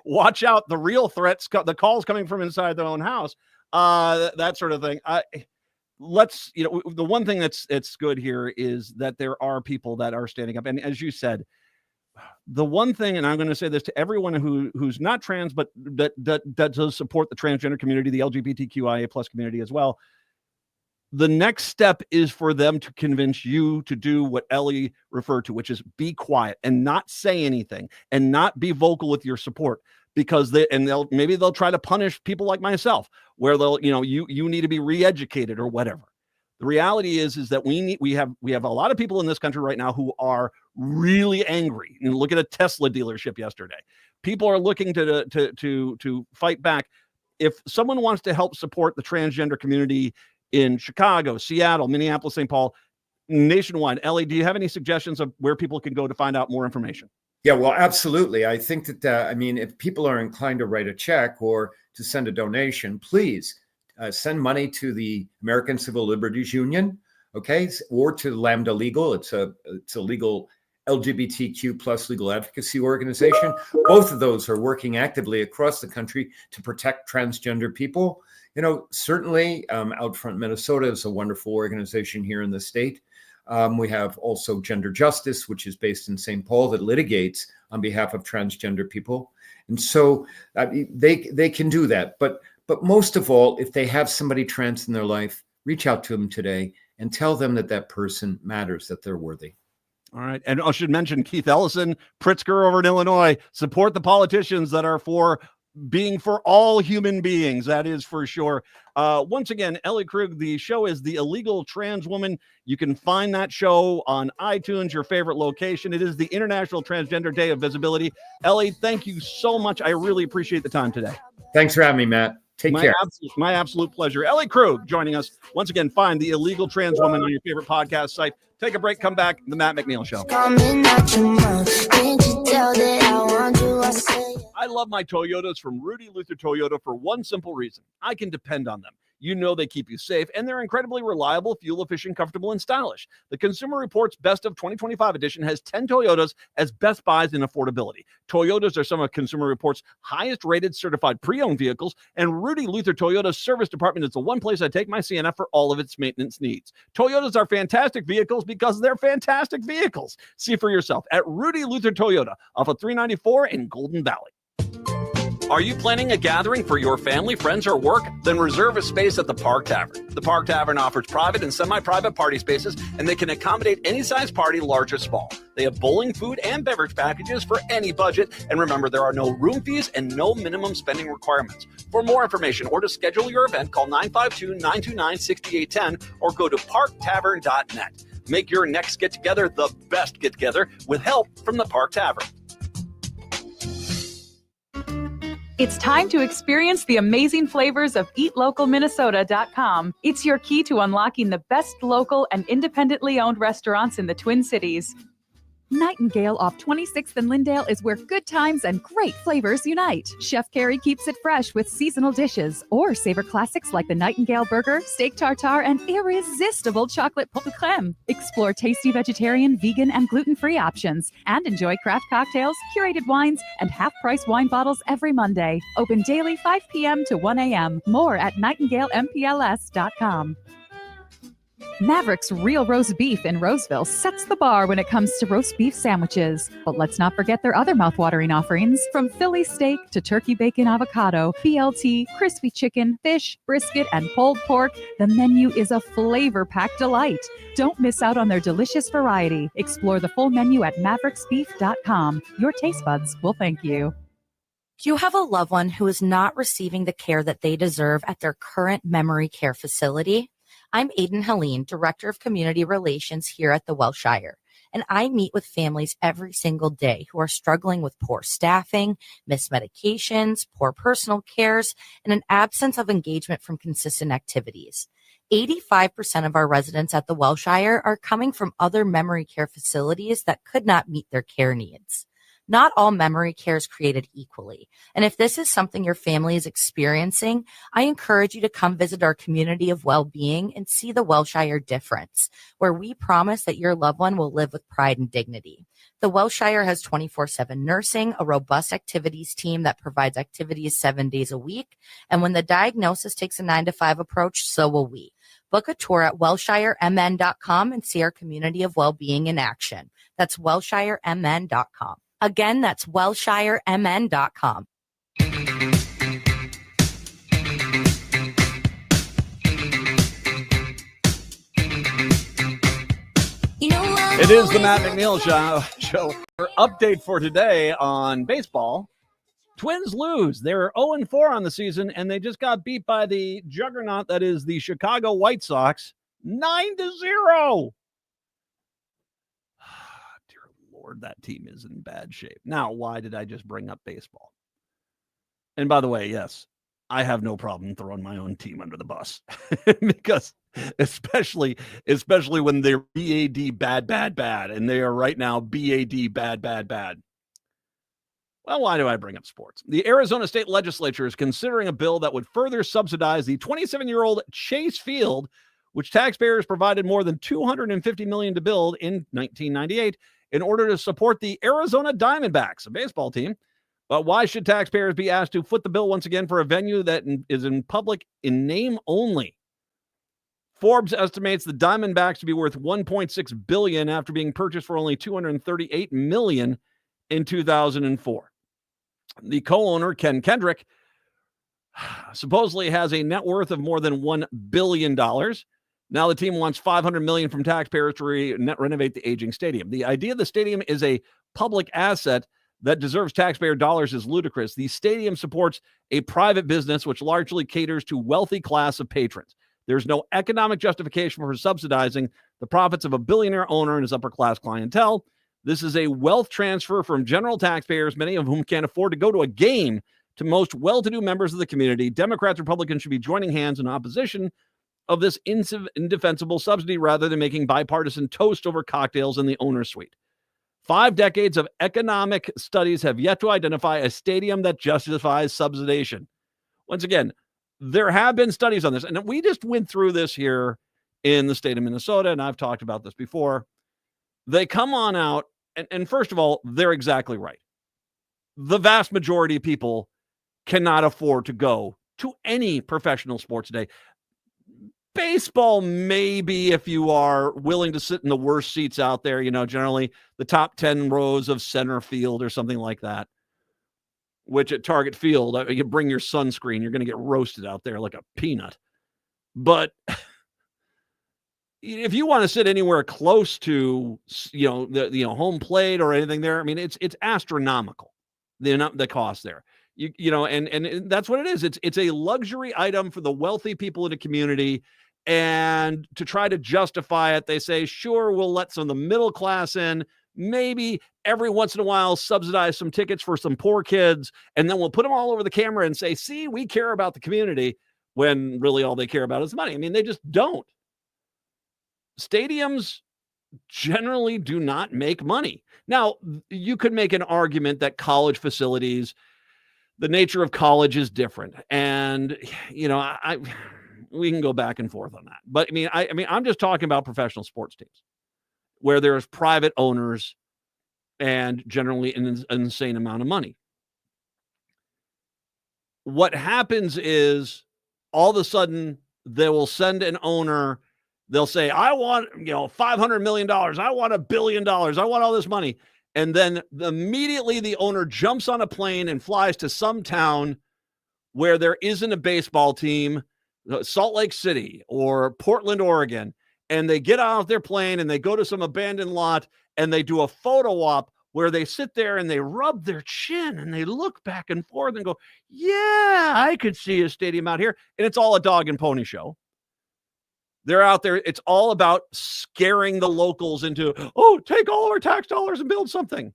Watch out, the real threats, the calls coming from inside their own house, that sort of thing. The one thing that's good here is that there are people that are standing up. And as you said, the one thing, and I'm going to say this to everyone who's not trans, but that does support the transgender community, the LGBTQIA plus community as well. The next step is for them to convince you to do what Ellie referred to, which is be quiet and not say anything and not be vocal with your support, because they'll try to punish people like myself, where you need to be re-educated or whatever. The reality is that we have a lot of people in this country right now who are really angry. And look at a Tesla dealership yesterday. People are looking to fight back. If someone wants to help support the transgender community in Chicago, Seattle, Minneapolis, St. Paul, nationwide, Ellie, do you have any suggestions of where people can go to find out more information? Yeah, well, absolutely. I think that, if people are inclined to write a check or to send a donation, please send money to the American Civil Liberties Union, okay, or to Lambda Legal. It's a legal LGBTQ plus legal advocacy organization. Both of those are working actively across the country to protect transgender people. Certainly Outfront Minnesota is a wonderful organization here in the state. We have also Gender Justice, which is based in St. Paul, that litigates on behalf of transgender people. And so they can do that. But most of all, if they have somebody trans in their life, reach out to them today and tell them that person matters, that they're worthy. All right. And I should mention Keith Ellison, Pritzker over in Illinois. Support the politicians that are for being for all human beings. That is for sure. Once again, Ellie Krug, the show is The Illegal Trans Woman. You can find that show on iTunes, your favorite location. It is the International Transgender Day of Visibility. Ellie, thank you so much. I really appreciate the time today. Thanks for having me, Matt. Take care. My absolute pleasure. Ellie Krug joining us. Once again, find The Illegal Trans Woman on your favorite podcast site. Take a break, come back. The Matt McNeil Show. I love my Toyotas from Rudy Luther Toyota for one simple reason. I can depend on them. You know they keep you safe, and they're incredibly reliable, fuel-efficient, comfortable, and stylish. The Consumer Reports Best of 2025 edition has 10 Toyotas as best buys in affordability. Toyotas are some of Consumer Reports' highest-rated certified pre-owned vehicles, and Rudy Luther Toyota's service department is the one place I take my Sienna for all of its maintenance needs. Toyotas are fantastic vehicles because they're fantastic vehicles. See for yourself at Rudy Luther Toyota off of 394 in Golden Valley. Are you planning a gathering for your family, friends, or work? Then reserve a space at the Park Tavern. The Park Tavern offers private and semi-private party spaces, and they can accommodate any size party, large or small. They have bowling, food, and beverage packages for any budget. And remember, there are no room fees and no minimum spending requirements. For more information or to schedule your event, call 952-929-6810 or go to parktavern.net. Make your next get-together the best get-together with help from the Park Tavern. It's time to experience the amazing flavors of eatlocalminnesota.com. It's your key to unlocking the best local and independently owned restaurants in the Twin Cities. Nightingale off 26th and Lyndale is where good times and great flavors unite. Chef Carrie keeps it fresh with seasonal dishes, or savor classics like the Nightingale burger, steak tartare, and irresistible chocolate pot de crème. Explore tasty vegetarian, vegan, and gluten-free options, and enjoy craft cocktails, curated wines, and half-price wine bottles every Monday. Open daily 5 p.m. to 1 a.m. More at nightingalempls.com. Maverick's Real Roast Beef in Roseville sets the bar when it comes to roast beef sandwiches. But let's not forget their other mouthwatering offerings. From Philly steak to turkey bacon avocado, BLT, crispy chicken, fish, brisket, and pulled pork, the menu is a flavor-packed delight. Don't miss out on their delicious variety. Explore the full menu at mavericksbeef.com. Your taste buds will thank you. You have a loved one who is not receiving the care that they deserve at their current memory care facility? I'm Aiden Helene, Director of Community Relations here at the Welshire, and I meet with families every single day who are struggling with poor staffing, missed medications, poor personal cares, and an absence of engagement from consistent activities. 85% of our residents at the Welshire are coming from other memory care facilities that could not meet their care needs. Not all memory care is created equally. And if this is something your family is experiencing, I encourage you to come visit our community of well-being and see the Welshire difference, where we promise that your loved one will live with pride and dignity. The Welshire has 24/7 nursing, a robust activities team that provides activities 7 days a week. And when the diagnosis takes a 9-to-5 approach, so will we. Book a tour at welshiremn.com and see our community of well-being in action. That's welshiremn.com. Again, that's welshiremn.com. It is the Matt McNeil show. Our update for today on baseball. Twins lose. They're 0-4 on the season, and they just got beat by the juggernaut that is the Chicago White Sox 9-0. Lord, that team is in bad shape. Now, why did I just bring up baseball? And by the way, yes, I have no problem throwing my own team under the bus because especially when they're BAD bad, and they are right now BAD bad. Well, why do I bring up sports? The Arizona State Legislature is considering a bill that would further subsidize the 27-year-old Chase Field, which taxpayers provided more than $250 million to build in 1998 in order to support the Arizona Diamondbacks, a baseball team. But why should taxpayers be asked to foot the bill once again for a venue that is in public in name only? Forbes estimates the Diamondbacks to be worth $1.6 billion after being purchased for only $238 million in 2004. The co-owner, Ken Kendrick, supposedly has a net worth of more than $1 billion. Now the team wants $500 million from taxpayers to renovate the aging stadium. The idea the stadium is a public asset that deserves taxpayer dollars is ludicrous. The stadium supports a private business which largely caters to wealthy class of patrons. There's no economic justification for subsidizing the profits of a billionaire owner and his upper-class clientele. This is a wealth transfer from general taxpayers, many of whom can't afford to go to a game, to most well-to-do members of the community. Democrats and Republicans should be joining hands in opposition of this indefensible subsidy rather than making bipartisan toast over cocktails in the owner's suite. 5 decades of economic studies have yet to identify a stadium that justifies subsidization. Once again, there have been studies on this, and we just went through this here in the state of Minnesota, and I've talked about this before. They come on out, and first of all, they're exactly right. The vast majority of people cannot afford to go to any professional sports today. Baseball, maybe, if you are willing to sit in the worst seats out there, generally the top 10 rows of center field or something like that, which at Target Field, you bring your sunscreen, you're going to get roasted out there like a peanut. But if you want to sit anywhere close to, the home plate or anything there, I mean, it's astronomical, the cost there. And that's what it is. It's a luxury item for the wealthy people in the community. And to try to justify it, they say, sure, we'll let some of the middle class in, maybe every once in a while subsidize some tickets for some poor kids, and then we'll put them all over the camera and say, see, we care about the community, when really all they care about is money. I mean, they just don't. Stadiums generally do not make money. Now, you could make an argument that college facilities, the nature of college is different. And, we can go back and forth on that. But I'm just talking about professional sports teams where there's private owners and generally an insane amount of money. What happens is all of a sudden they will send an owner. They'll say, I want, $500 million. I want $1 billion. I want all this money. And then immediately the owner jumps on a plane and flies to some town where there isn't a baseball team, Salt Lake City or Portland, Oregon. And they get out of their plane and they go to some abandoned lot and they do a photo op where they sit there and they rub their chin and they look back and forth and go, yeah, I could see a stadium out here. And it's all a dog and pony show. They're out there. It's all about scaring the locals into, take all of our tax dollars and build something.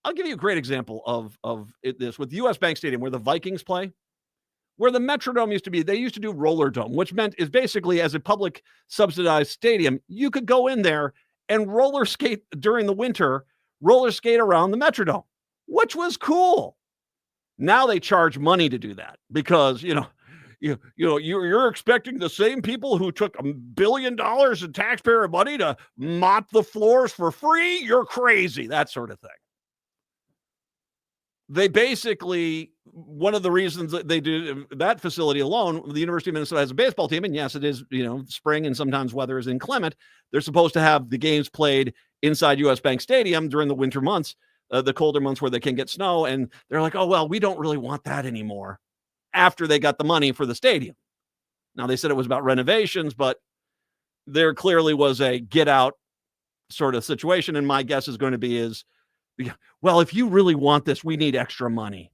I'll give you a great example of this with US Bank Stadium where the Vikings play, where the Metrodome used to be. They used to do Roller Dome, which meant is basically as a public subsidized stadium, you could go in there and roller skate during the winter, roller skate around the Metrodome, which was cool. Now they charge money to do that because, you're expecting the same people who took $1 billion in taxpayer money to mop the floors for free. You're crazy. That sort of thing. They basically, one of the reasons that they do that facility alone, the University of Minnesota has a baseball team. And yes, it is, spring and sometimes weather is inclement. They're supposed to have the games played inside US Bank Stadium during the winter months, the colder months where they can get snow. And they're like, oh, well, we don't really want that anymore after they got the money for the stadium. Now, they said it was about renovations, but there clearly was a get out sort of situation. And my guess is going to be well, if you really want this, we need extra money.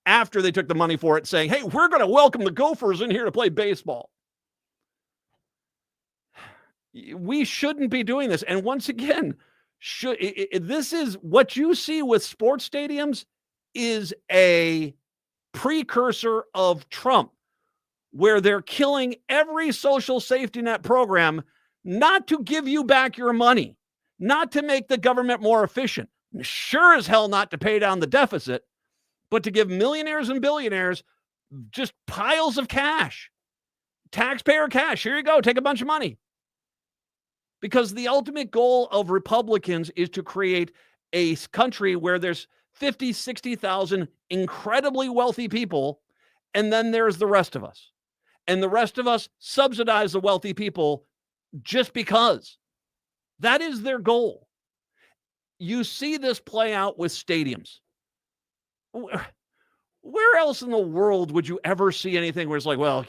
After they took the money for it, saying, hey, we're going to welcome the Gophers in here to play baseball. We shouldn't be doing this. And once again, this is what you see with sports stadiums is a precursor of Trump, where they're killing every social safety net program, not to give you back your money, not to make the government more efficient, sure as hell not to pay down the deficit, but to give millionaires and billionaires just piles of cash, taxpayer cash. Here you go, take a bunch of money. Because the ultimate goal of Republicans is to create a country where there's 50, 60,000 incredibly wealthy people, and then there's the rest of us. And the rest of us subsidize the wealthy people just because. That is their goal. You see this play out with stadiums. Where else in the world would you ever see anything where it's like, well,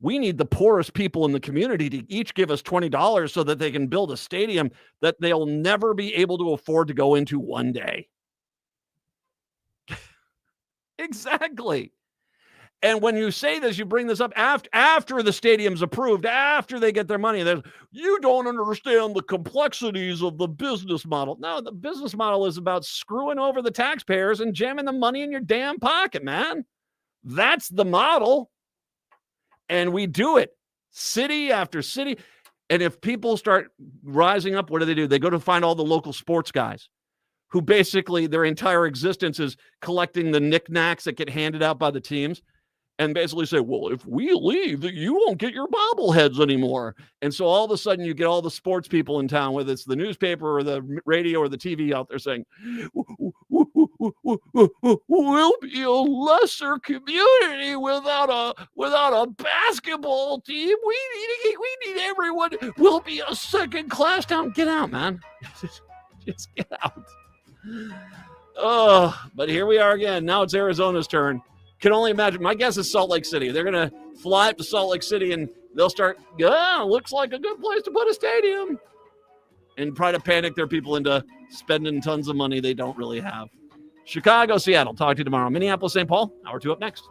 we need the poorest people in the community to each give us $20 so that they can build a stadium that they'll never be able to afford to go into one day. Exactly. And when you say this, you bring this up after the stadium's approved, after they get their money. You don't understand the complexities of the business model. No, the business model is about screwing over the taxpayers and jamming the money in your damn pocket, man. That's the model. And we do it city after city. And if people start rising up, what do? They go to find all the local sports guys who basically their entire existence is collecting the knickknacks that get handed out by the teams and basically say, well, if we leave, you won't get your bobbleheads anymore. And so all of a sudden you get all the sports people in town, whether it's the newspaper or the radio or the TV out there saying, we'll be a lesser community without a basketball team. We need everyone. We'll be a second class town. Get out, man. Just get out. Oh, but here we are again. Now it's Arizona's turn. Can only imagine. My guess is Salt Lake City. They're going to fly up to Salt Lake City and they'll start, looks like a good place to put a stadium. And try to panic their people into spending tons of money they don't really have. Chicago, Seattle. Talk to you tomorrow. Minneapolis, St. Paul. Hour 2 up next.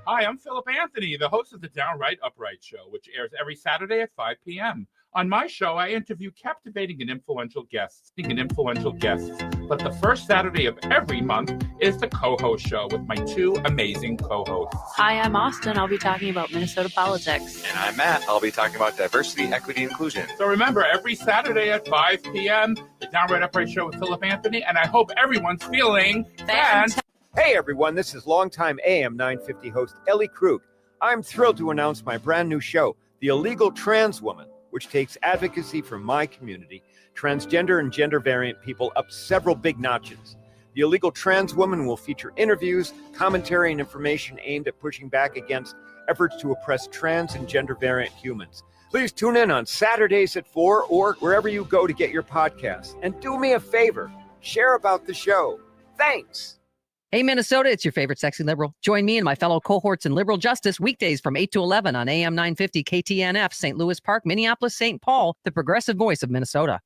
Hi, I'm Philip Anthony, the host of the Downright Upright Show, which airs every Saturday at 5 p.m. On my show, I interview captivating and influential guests. But the first Saturday of every month is the co-host show with my two amazing co-hosts. Hi, I'm Austin. I'll be talking about Minnesota politics. And I'm Matt. I'll be talking about diversity, equity, inclusion. So remember, every Saturday at 5 p.m., the Downright Upright Show with Philip Anthony, and I hope everyone's feeling fantastic. Hey everyone, this is longtime AM 950 host Ellie Krug. I'm thrilled to announce my brand new show, The Illegal Trans Woman, which takes advocacy for my community, transgender and gender variant people, up several big notches. The Illegal Trans Woman will feature interviews, commentary, and information aimed at pushing back against efforts to oppress trans and gender variant humans. Please tune in on Saturdays at 4 or wherever you go to get your podcasts. And do me a favor, share about the show. Thanks. Hey, Minnesota, it's your favorite sexy liberal. Join me and my fellow cohorts in liberal justice weekdays from 8 to 11 on AM 950 KTNF, St. Louis Park, Minneapolis, St. Paul, the progressive voice of Minnesota.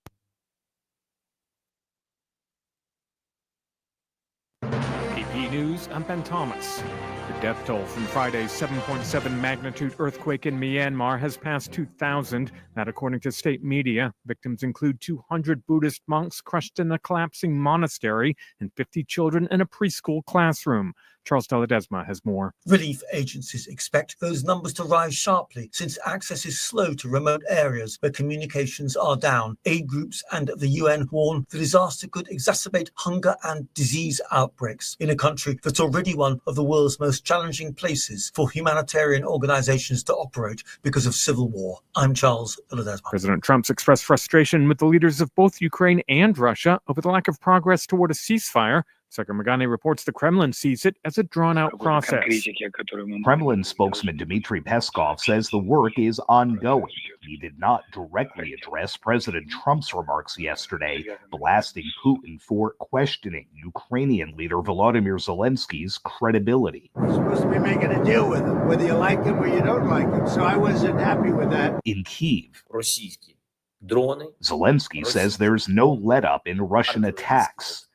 AP News, I'm Ben Thomas. The death toll from Friday's 7.7 magnitude earthquake in Myanmar has passed 2,000. That according to state media. Victims include 200 Buddhist monks crushed in a collapsing monastery and 50 children in a preschool classroom. Charles Deledesma has more. Relief agencies expect those numbers to rise sharply since access is slow to remote areas where communications are down. Aid groups and the UN warn the disaster could exacerbate hunger and disease outbreaks in a country that's already one of the world's most challenging places for humanitarian organizations to operate because of civil war. I'm Charles Deledesma. President Trump's expressed frustration with the leaders of both Ukraine and Russia over the lack of progress toward a ceasefire. Secretary Magani reports the Kremlin sees it as a drawn-out process. Kremlin spokesman Dmitry Peskov says the work is ongoing. He did not directly address President Trump's remarks yesterday, blasting Putin for questioning Ukrainian leader Volodymyr Zelensky's credibility. We're supposed to be making a deal with him, whether you like him or you don't like him, so I wasn't happy with that. In Kyiv, Zelensky says there's no let-up in Russian attacks,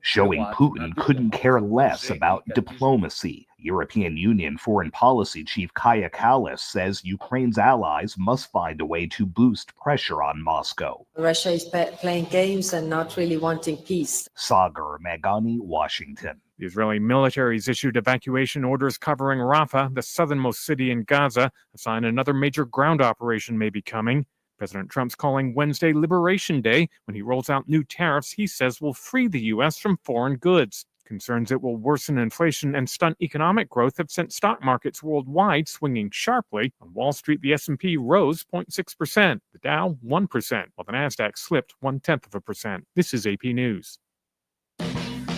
showing Putin couldn't care less about diplomacy. European Union Foreign Policy Chief Kaja Kallas says Ukraine's allies must find a way to boost pressure on Moscow. Russia is playing games and not really wanting peace. Sagar Magani, Washington. The Israeli military's issued evacuation orders covering Rafah, the southernmost city in Gaza. A sign another major ground operation may be coming. President Trump's calling Wednesday Liberation Day when he rolls out new tariffs he says will free the U.S. from foreign goods. Concerns it will worsen inflation and stunt economic growth have sent stock markets worldwide swinging sharply. On Wall Street, the S&P rose 0.6%, the Dow 1%, while the Nasdaq slipped 0.1%. This is AP News.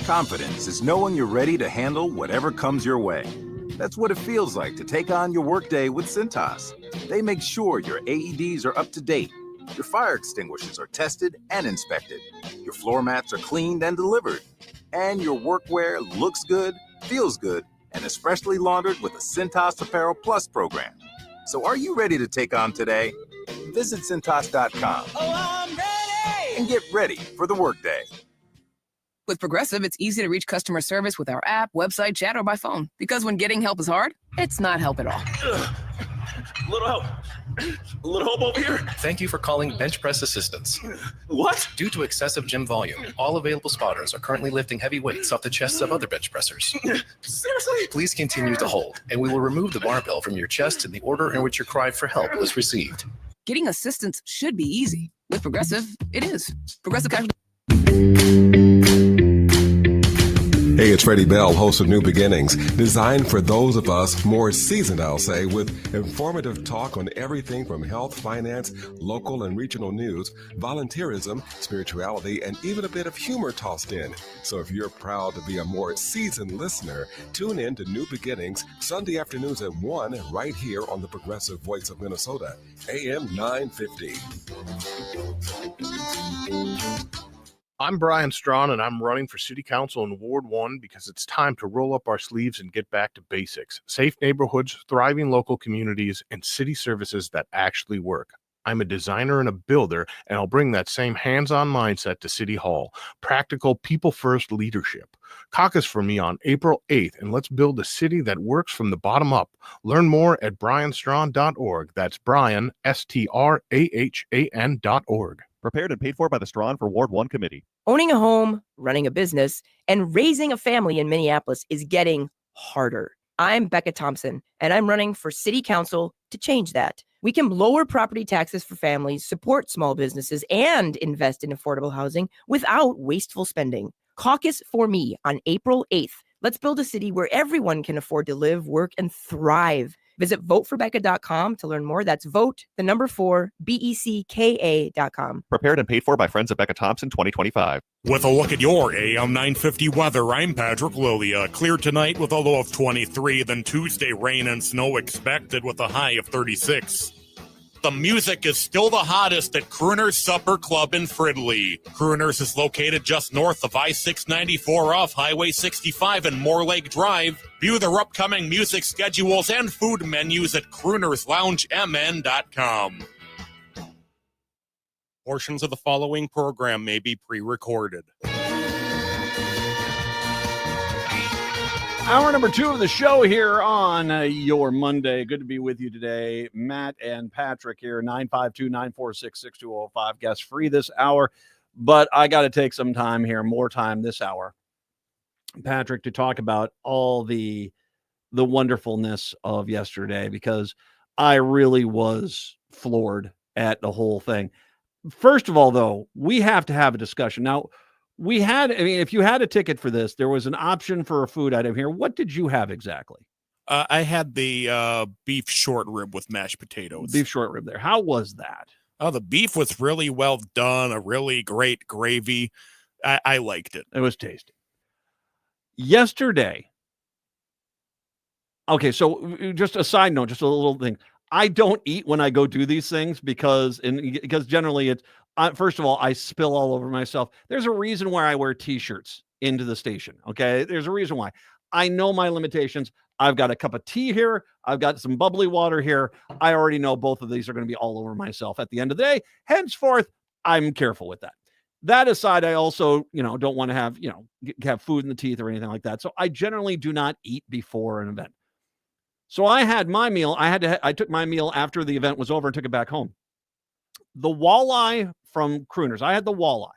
Confidence is knowing you're ready to handle whatever comes your way. That's what it feels like to take on your workday with Cintas. They make sure your AEDs are up to date, your fire extinguishers are tested and inspected, your floor mats are cleaned and delivered, and your workwear looks good, feels good, and is freshly laundered with a Cintas Apparel Plus program. So are you ready to take on today? Visit Cintas.com and get ready for the workday. With Progressive, it's easy to reach customer service with our app, website, chat, or by phone. Because when getting help is hard, it's not help at all. A little help. A little help over here. Thank you for calling Bench Press Assistance. What? Due to excessive gym volume, all available spotters are currently lifting heavy weights off the chests of other bench pressers. Seriously? Please continue to hold, and we will remove the barbell from your chest in the order in which your cry for help was received. Getting assistance should be easy. With Progressive, it is. Progressive Casualty. Hey, it's Freddie Bell, host of New Beginnings, designed for those of us more seasoned, I'll say, with informative talk on everything from health, finance, local and regional news, volunteerism, spirituality, and even a bit of humor tossed in. So if you're proud to be a more seasoned listener, tune in to New Beginnings Sunday afternoons at 1 right here on the Progressive Voice of Minnesota, AM 950. I'm Brian Strawn, and I'm running for City Council in Ward 1 because it's time to roll up our sleeves and get back to basics. Safe neighborhoods, thriving local communities, and city services that actually work. I'm a designer and a builder, and I'll bring that same hands-on mindset to City Hall. Practical, people-first leadership. Caucus for me on April 8th, and let's build a city that works from the bottom up. Learn more at brianstrawn.org. That's Brian, STRAHAN.org. Prepared and paid for by the Strawn for Ward 1 Committee. Owning a home, running a business, and raising a family in Minneapolis is getting harder. I'm Becca Thompson, and I'm running for city council to change that. We can lower property taxes for families, support small businesses, and invest in affordable housing without wasteful spending. Caucus for me on April 8th. Let's build a city where everyone can afford to live, work, and thrive. Visit voteforbecca.com to learn more. That's vote, 4, BECKA.com. Prepared and paid for by Friends of Becca Thompson 2025. With a look at your AM 950 weather, I'm Patrick Lilia. Clear tonight with a low of 23, then Tuesday rain and snow expected with a high of 36. The music is still the hottest at Crooner's Supper Club in Fridley. Crooner's is located just north of I-694 off Highway 65 and Moore Lake Drive. View their upcoming music schedules and food menus at croonersloungemn.com. Portions of the following program may be pre-recorded. Hour number 2 of the show here on your Monday. Good to be with you today. Matt and Patrick here, 952-946-6205. Guest free this hour, but I got to take some time here, more time this hour, Patrick, to talk about all the wonderfulness of yesterday, because I really was floored at the whole thing. First of all, though, we have to have a discussion. Now, if you had a ticket for this, there was an option for a food item here. What did you have exactly? I had the beef short rib with mashed potatoes. Beef short rib there. How was that? Oh, the beef was really well done. A really great gravy. I liked it. It was tasty. Yesterday. Okay, so just a side note, just a little thing. I don't eat when I go do these things because generally it's, first of all, I spill all over myself. There's a reason why I wear T-shirts into the station, okay? There's a reason why. I know my limitations. I've got a cup of tea here. I've got some bubbly water here. I already know both of these are going to be all over myself at the end of the day. Henceforth, I'm careful with that. That aside, I also, don't want to have food in the teeth or anything like that. So I generally do not eat before an event. So I had my meal. I took my meal after the event was over and took it back home. The walleye from Crooner's, I had the walleye.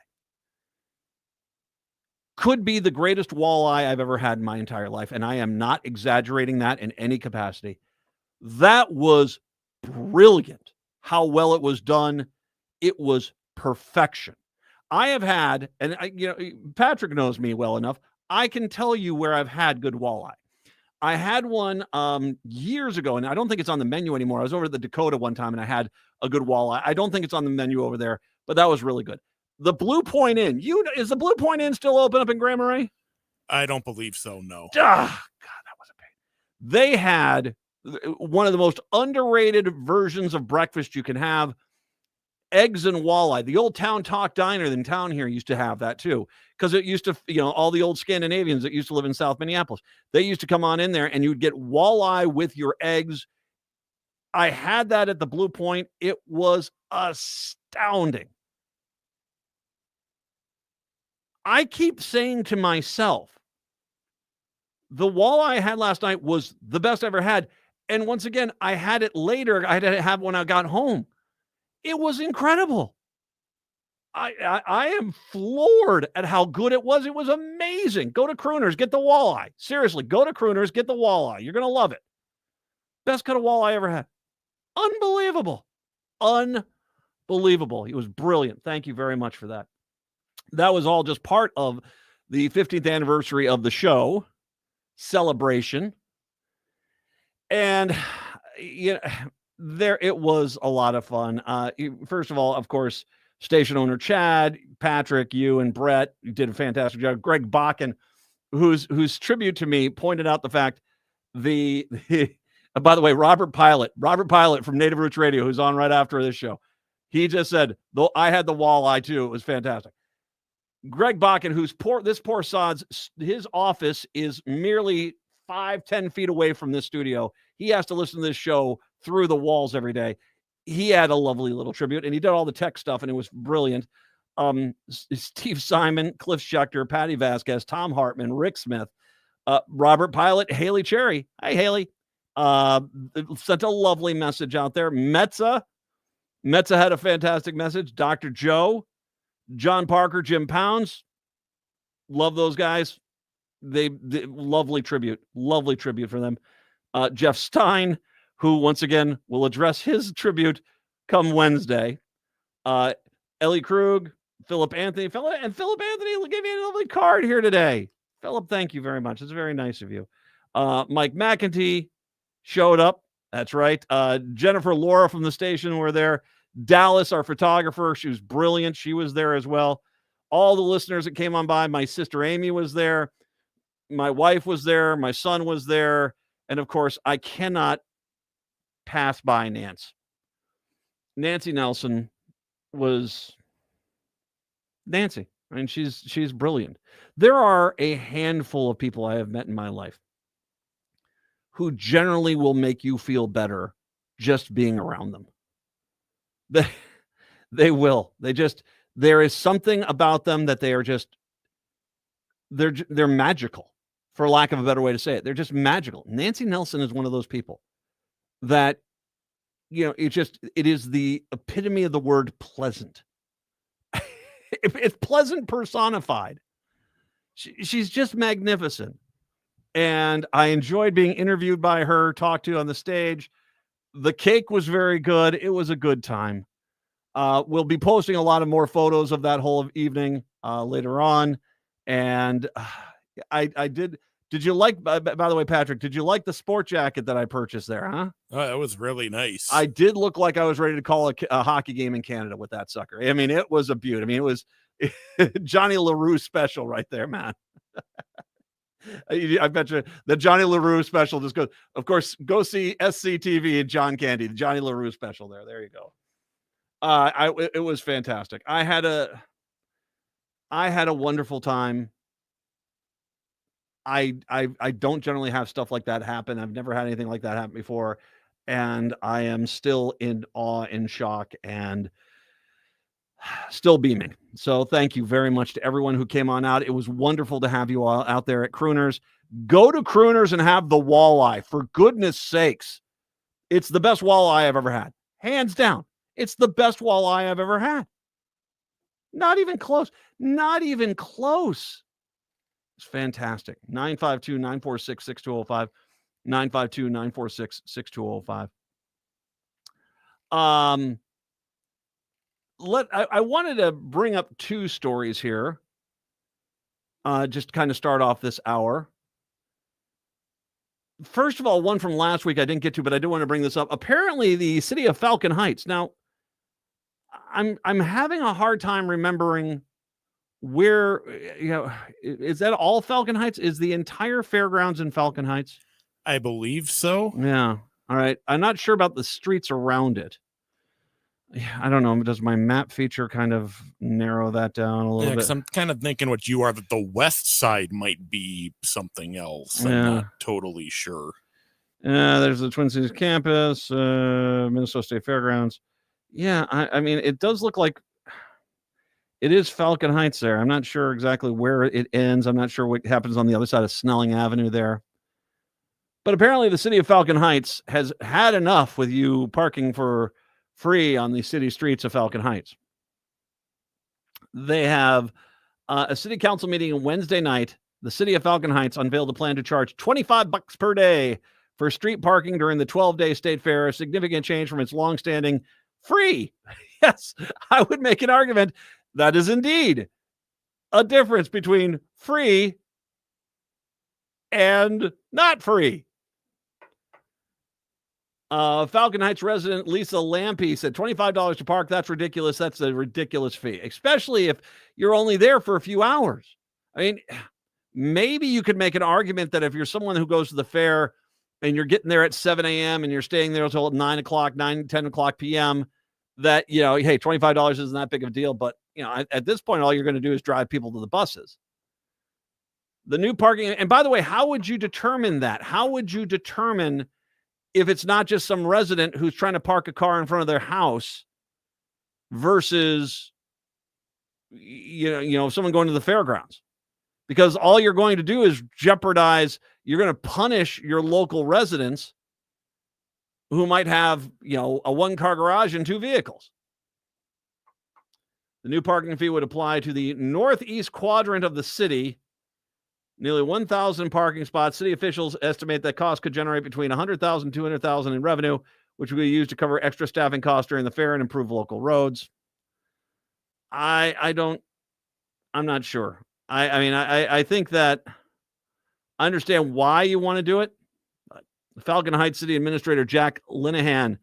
Could be the greatest walleye I've ever had in my entire life, and I am not exaggerating that in any capacity. That was brilliant. How well it was done. It was perfection. I have had, and Patrick knows me well enough, I can tell you where I've had good walleye. I had one years ago, and I don't think it's on the menu anymore. I was over at the Dakota one time, and I had a good walleye. I don't think it's on the menu over there, but that was really good. The Blue Point Inn. Is the Blue Point Inn still open up in Grand Marais? I don't believe so, no. God, that was a pain. They had one of the most underrated versions of breakfast you can have. Eggs and walleye. The old Town Talk Diner in town here used to have that too, because it used to, all the old Scandinavians that used to live in South Minneapolis, they used to come on in there and you would get walleye with your eggs. I had that at the Blue Point. It was astounding. I keep saying to myself, the walleye I had last night was the best I ever had. And once again, I had it later. I had to have when I got home. It was incredible. I am floored at how good it was. It was amazing. Go to Crooner's, get the walleye. Seriously, go to Crooner's, get the walleye. You're going to love it. Best cut of walleye I ever had. Unbelievable. Unbelievable. It was brilliant. Thank you very much for that. That was all just part of the 15th anniversary of the show celebration. And, it was a lot of fun. First of all, of course, station owner Chad, Patrick, you and Brett, you did a fantastic job. Greg Bakken, whose tribute to me pointed out the fact by the way, Robert Pilot from Native Roots Radio, who's on right after this show, he just said, though I had the walleye too. It was fantastic. Greg Bakken, this poor sod's, his office is merely 5-10 feet away from this studio. He has to listen to this show through the walls every day. He had a lovely little tribute, and he did all the tech stuff, and it was brilliant. Steve Simon, Cliff Schechter, Patty Vasquez, Tom Hartman, Rick Smith, Robert Pilot, Haley Cherry. Hi, Haley. Sent a lovely message out there. Metza had a fantastic message. Dr. Joe, John Parker, Jim Pounds. Love those guys. They lovely tribute for them. Jeff Stein, who once again will address his tribute come Wednesday. Ellie Krug, Philip Anthony, and Philip Anthony will give you a lovely card here today. Philip, thank you very much. It's very nice of you. Mike McEntee showed up. That's right. Jennifer Laura from the station were there. Dallas, our photographer, she was brilliant. She was there as well. All the listeners that came on by. My sister Amy was there. My wife was there. My son was there. And of course, I cannot pass by Nancy Nelson was Nancy. I mean, she's brilliant. There are a handful of people I have met in my life who generally will make you feel better just being around them. They will. There is something about them that they are just, they're magical, for lack of a better way to say it. They're just magical. Nancy Nelson is one of those people that, it is the epitome of the word pleasant. It's pleasant personified. She's just magnificent. And I enjoyed being interviewed by her, talked to on the stage. The cake was very good. It was a good time. We'll be posting a lot of more photos of that whole evening later on. And I did you like, by the way, Patrick, did you like the sport jacket that I purchased there, huh? Oh, that was really nice. I did look like I was ready to call a hockey game in Canada with that sucker. I mean, it was a beaut. I mean, it was Johnny LaRue special right there, man. I bet you the Johnny LaRue special just goes, of course, go see SCTV and John Candy, the Johnny LaRue special there. There you go. It was fantastic. I had a wonderful time. I don't generally have stuff like that happen. I've never had anything like that happen before. And I am still in awe and shock and still beaming. So thank you very much to everyone who came on out. It was wonderful to have you all out there at Crooners. Go to Crooners and have the walleye, for goodness sakes. It's the best walleye I've ever had. Hands down. It's the best walleye I've ever had. Not even close. Not even close. It's fantastic. 952-946-6205. 952-946-6205. I wanted to bring up two stories here. Just to kind of start off this hour. First of all, one from last week I didn't get to, but I do want to bring this up. Apparently, the city of Falcon Heights. Now, I'm having a hard time remembering where, is that all Falcon Heights? Is the entire fairgrounds in Falcon Heights? I believe so. Yeah. All right. I'm not sure about the streets around it. I don't know. Does my map feature kind of narrow that down a little bit? Because I'm kind of thinking what you are, that the west side might be something else. I'm not totally sure. There's the Twin Cities campus, Minnesota State Fairgrounds. Yeah, I mean, it does look like it is Falcon Heights there. I'm not sure exactly where it ends. I'm not sure what happens on the other side of Snelling Avenue there. But apparently the city of Falcon Heights has had enough with you parking for free on the city streets of Falcon Heights. They have a city council meeting Wednesday night. The city of Falcon Heights unveiled a plan to charge $25 per day for street parking during the 12-day state fair, a significant change from its longstanding free. Yes, I would make an argument that is indeed a difference between free and not free. Falcon Heights resident Lisa Lampe said $25 to park. That's ridiculous. That's a ridiculous fee, especially if you're only there for a few hours. I mean, maybe you could make an argument that if you're someone who goes to the fair and you're getting there at 7 a.m. and you're staying there until 10 o'clock p.m., that, hey, $25 isn't that big of a deal. But, at this point, all you're going to do is drive people to the buses. The new parking. And by the way, how would you determine that? How would you determine if it's not just some resident who's trying to park a car in front of their house versus someone going to the fairgrounds, because all you're going to do is jeopardize. You're going to punish your local residents who might have, a one-car garage and 2 vehicles. The new parking fee would apply to the northeast quadrant of the city. Nearly 1,000 parking spots. City officials estimate that cost could generate between $100,000 and $200,000 in revenue, which will be used to cover extra staffing costs during the fair and improve local roads. I'm not sure. I think that I understand why you want to do it. But Falcon Heights City Administrator Jack Linehan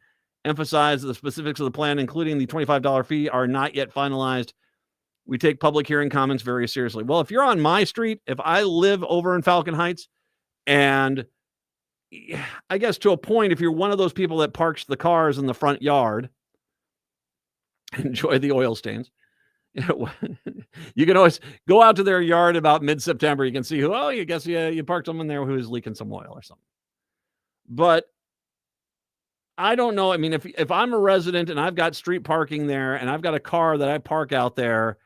emphasized that the specifics of the plan, including the $25 fee, are not yet finalized. We take public hearing comments very seriously. Well, if you're on my street, if I live over in Falcon Heights, and I guess to a point, if you're one of those people that parks the cars in the front yard, enjoy the oil stains. You can always go out to their yard about mid-September. You can see you parked someone there who is leaking some oil or something. But I don't know. I mean, if I'm a resident and I've got street parking there and I've got a car that I park out there,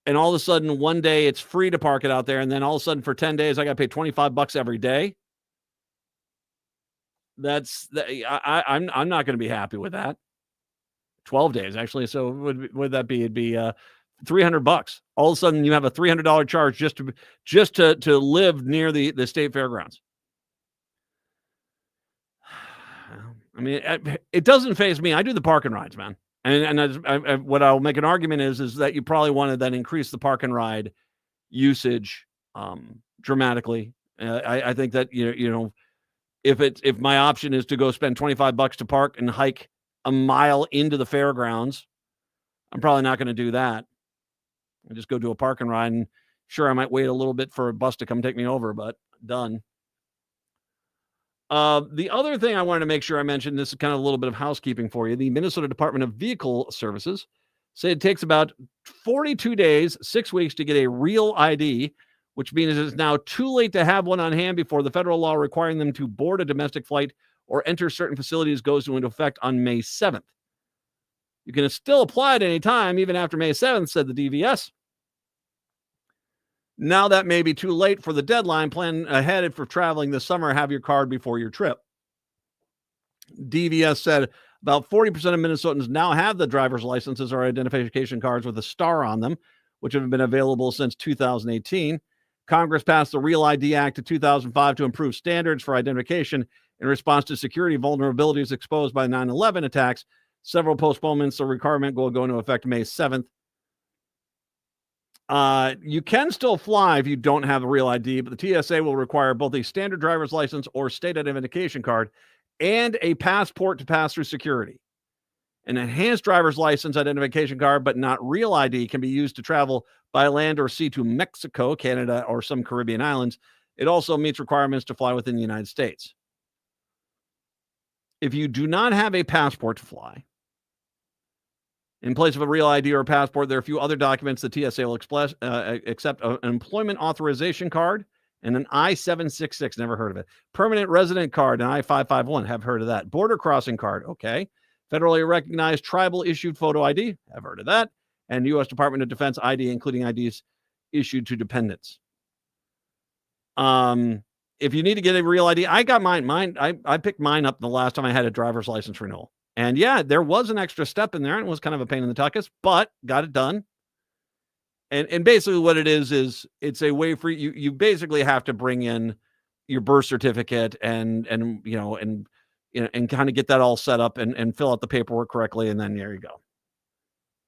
and all of a sudden one day it's free to park it out there, and then all of a sudden for 10 days I got to pay $25 every day. I'm not going to be happy with that. 12 days actually. So would that be? It'd be $300. All of a sudden you have a $300 charge just to live near the state fairgrounds. I mean, it doesn't faze me. I do the park and rides, man. And what I'll make an argument is that you probably want to then increase the park and ride usage dramatically. I think that if my option is to go spend $25 to park and hike a mile into the fairgrounds, I'm probably not going to do that. I just go do a park and ride, and sure, I might wait a little bit for a bus to come take me over, but done. The other thing I wanted to make sure I mentioned, this is kind of a little bit of housekeeping for you. The Minnesota Department of Vehicle Services say it takes about 42 days, 6 weeks to get a real ID, which means it's now too late to have one on hand before the federal law requiring them to board a domestic flight or enter certain facilities goes into effect on May 7th. You can still apply at any time, even after May 7th, said the DVS. Now that may be too late for the deadline. Plan ahead for traveling this summer. Have your card before your trip. DVS said about 40% of Minnesotans now have the driver's licenses or identification cards with a star on them, which have been available since 2018. Congress passed the Real ID Act of 2005 to improve standards for identification in response to security vulnerabilities exposed by 9/11 attacks. Several postponements of requirement will go into effect May 7th. You can still fly if you don't have a real ID, but the TSA will require both a standard driver's license or state identification card and a passport to pass through security. An enhanced driver's license identification card, but not real ID, can be used to travel by land or sea to Mexico, Canada, or some Caribbean islands. It also meets requirements to fly within the United States. If you do not have a passport to fly, in place of a real ID or a passport, there are a few other documents the TSA will accept: an employment authorization card and an I-766, never heard of it. Permanent resident card, an I-551, have heard of that. Border crossing card, okay. Federally recognized tribal issued photo ID, have heard of that. And U.S. Department of Defense ID, including IDs issued to dependents. If you need to get a real ID, I got mine. I picked mine up the last time I had a driver's license renewal. And yeah, there was an extra step in there, and it was kind of a pain in the tuchus, but got it done. And basically what it is it's a way for you. You basically have to bring in your birth certificate and kind of get that all set up and fill out the paperwork correctly. And then there you go.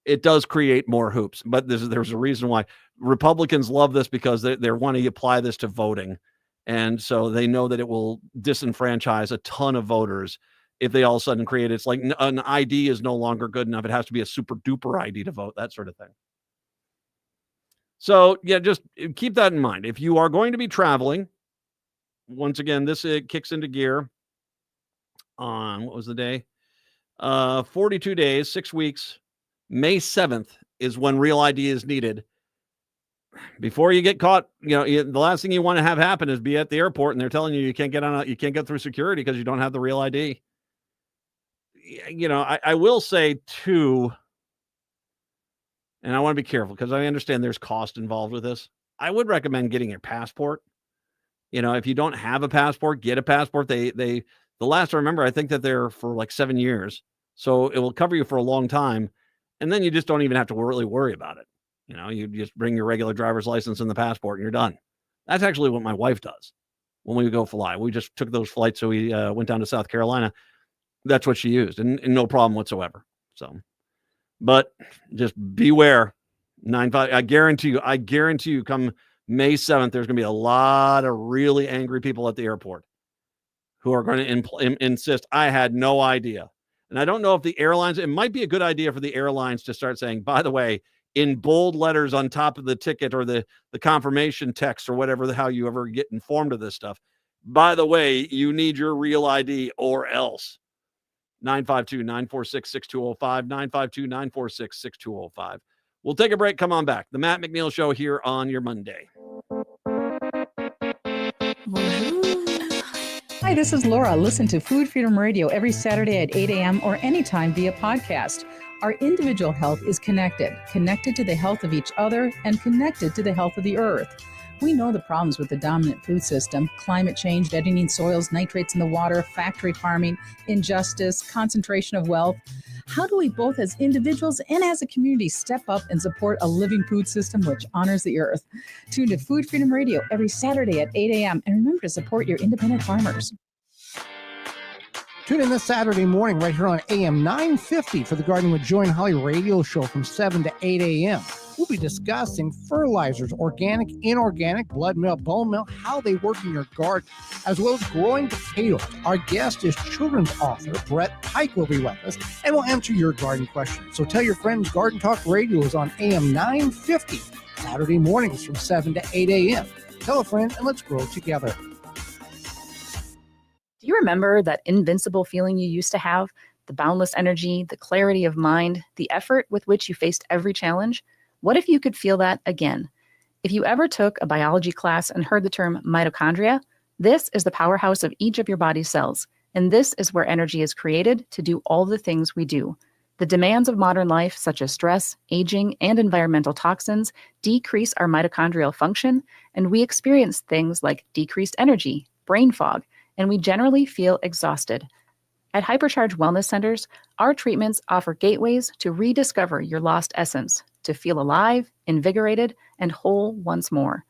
It does create more hoops, but there's a reason why Republicans love this, because they want to apply this to voting. And so they know that it will disenfranchise a ton of voters if they all of a sudden create it's like an ID is no longer good enough. It has to be a super duper ID to vote, that sort of thing. So yeah, just keep that in mind. If you are going to be traveling, once again, this kicks into gear on, what was the day? 42 days, 6 weeks. May 7th is when real ID is needed. Before you get caught, the last thing you want to have happen is be at the airport and they're telling you can't get through security because you don't have the real ID. I will say too, and I want to be careful because I understand there's cost involved with this. I would recommend getting your passport. If you don't have a passport, get a passport. The last I remember, I think that they're for like 7 years. So it will cover you for a long time. And then you just don't even have to really worry about it. You just bring your regular driver's license and the passport and you're done. That's actually what my wife does when we go fly. We just took those flights. So we went down to South Carolina. That's what she used and no problem whatsoever. So, but just beware. 9-5. I guarantee you come May 7th, there's going to be a lot of really angry people at the airport who are going to insist, I had no idea. And I don't know if the airlines, it might be a good idea for the airlines to start saying, by the way, in bold letters on top of the ticket or the confirmation text or whatever, how you ever get informed of this stuff. By the way, you need your real ID or else. 952-946-6205, 952-946-6205. We'll take a break. Come on back. The Matt McNeil Show here on your Monday. Hi, this is Laura. Listen to Food Freedom Radio every Saturday at 8 a.m. or anytime via podcast. Our individual health is connected to the health of each other and connected to the health of the earth. We know the problems with the dominant food system: climate change, deadening soils, nitrates in the water, factory farming, injustice, concentration of wealth. How do we both as individuals and as a community step up and support a living food system which honors the earth? Tune to Food Freedom Radio every Saturday at 8 a.m. and remember to support your independent farmers. Tune in this Saturday morning right here on AM 950 for the Gardening with Joy and Holly radio show from 7 to 8 a.m. We'll be discussing fertilizers, organic, inorganic, blood meal, bone meal, how they work in your garden, as well as growing potatoes. Our guest is children's author Brett Pike will be with us, and we'll answer your garden questions. So tell your friends Garden Talk Radio is on AM 950 Saturday mornings from 7 to 8 a.m. Tell a friend and let's grow together. Do you remember that invincible feeling you used to have? The boundless energy, the clarity of mind, the effort with which you faced every challenge? What if you could feel that again? If you ever took a biology class and heard the term mitochondria, this is the powerhouse of each of your body's cells, and this is where energy is created to do all the things we do. The demands of modern life, such as stress, aging, and environmental toxins, decrease our mitochondrial function, and we experience things like decreased energy, brain fog, and we generally feel exhausted. At Hypercharge Wellness Centers, our treatments offer gateways to rediscover your lost essence, to feel alive, invigorated, and whole once more.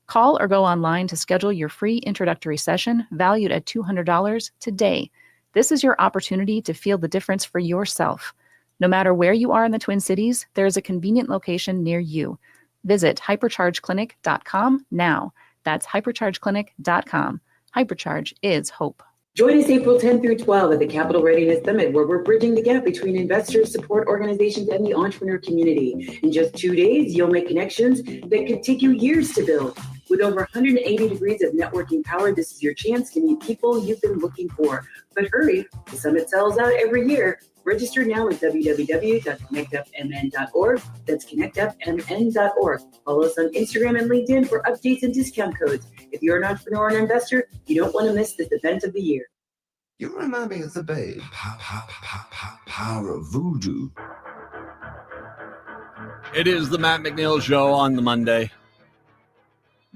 Call or go online to schedule your free introductory session valued at $200 today. This is your opportunity to feel the difference for yourself. No matter where you are in the Twin Cities, there is a convenient location near you. Visit hyperchargeclinic.com now. That's hyperchargeclinic.com. Hypercharge is hope. Join us April 10 through 12 at the Capital Readiness Summit, where we're bridging the gap between investors, support organizations, and the entrepreneur community. In just 2 days, you'll make connections that could take you years to build. With over 180 degrees of networking power, this is your chance to meet people you've been looking for. But hurry, the summit sells out every year. Register now at www.connectupmn.org. That's connectupmn.org. Follow us on Instagram and LinkedIn for updates and discount codes. If you're an entrepreneur and investor, you don't want to miss this event of the year. You remind me of the babe. Power of voodoo. It is the Matt McNeil Show on the Monday.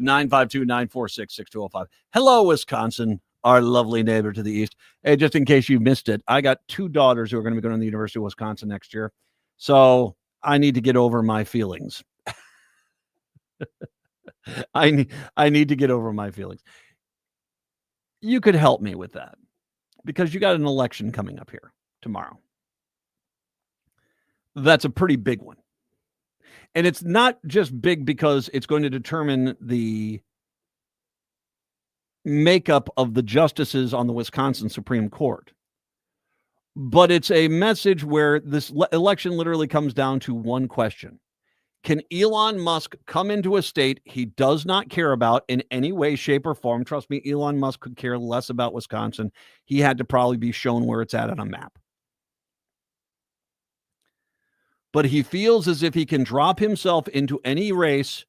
952-946-6205. Hello, Wisconsin, our lovely neighbor to the east. Hey, just in case you missed it, I got 2 daughters who are going to be going to the University of Wisconsin next year. So I need to get over my feelings. I need to get over my feelings. You could help me with that because you got an election coming up here tomorrow. That's a pretty big one. And it's not just big because it's going to determine the makeup of the justices on the Wisconsin Supreme Court. But it's a message where this election literally comes down to one question. Can Elon Musk come into a state he does not care about in any way, shape, or form? Trust me, Elon Musk could care less about Wisconsin. He had to probably be shown where it's at on a map. But he feels as if he can drop himself into any race,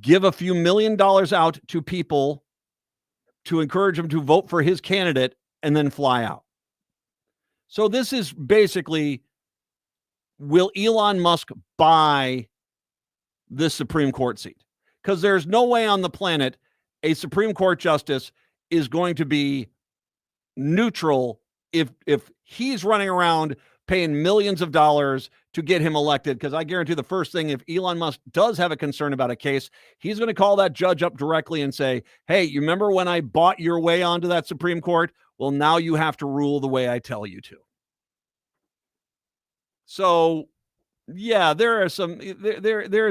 give a few $1 million out to people to encourage them to vote for his candidate, and then fly out. So this is basically, will Elon Musk buy this Supreme Court seat, because there's no way on the planet a Supreme Court justice is going to be neutral if he's running around paying millions of dollars to get him elected. Because I guarantee the first thing, if Elon Musk does have a concern about a case, he's going to call that judge up directly and say, hey, you remember when I bought your way onto that Supreme Court? Well, now you have to rule the way I tell you to. So, yeah, there is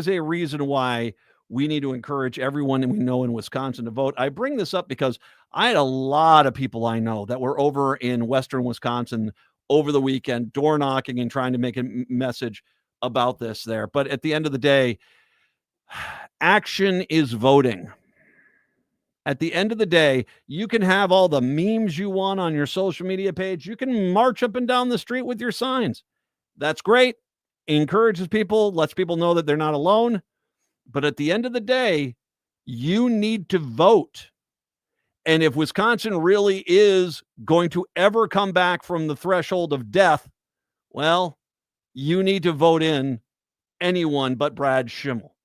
a reason why we need to encourage everyone we know in Wisconsin to vote. I bring this up because I had a lot of people I know that were over in Western Wisconsin over the weekend, door knocking and trying to make a message about this there. But at the end of the day, action is voting. At the end of the day, you can have all the memes you want on your social media page. You can march up and down the street with your signs. That's great. Encourages people, lets people know that they're not alone. But at the end of the day, you need to vote. And if Wisconsin really is going to ever come back from the threshold of death, well, you need to vote in anyone but Brad Schimmel.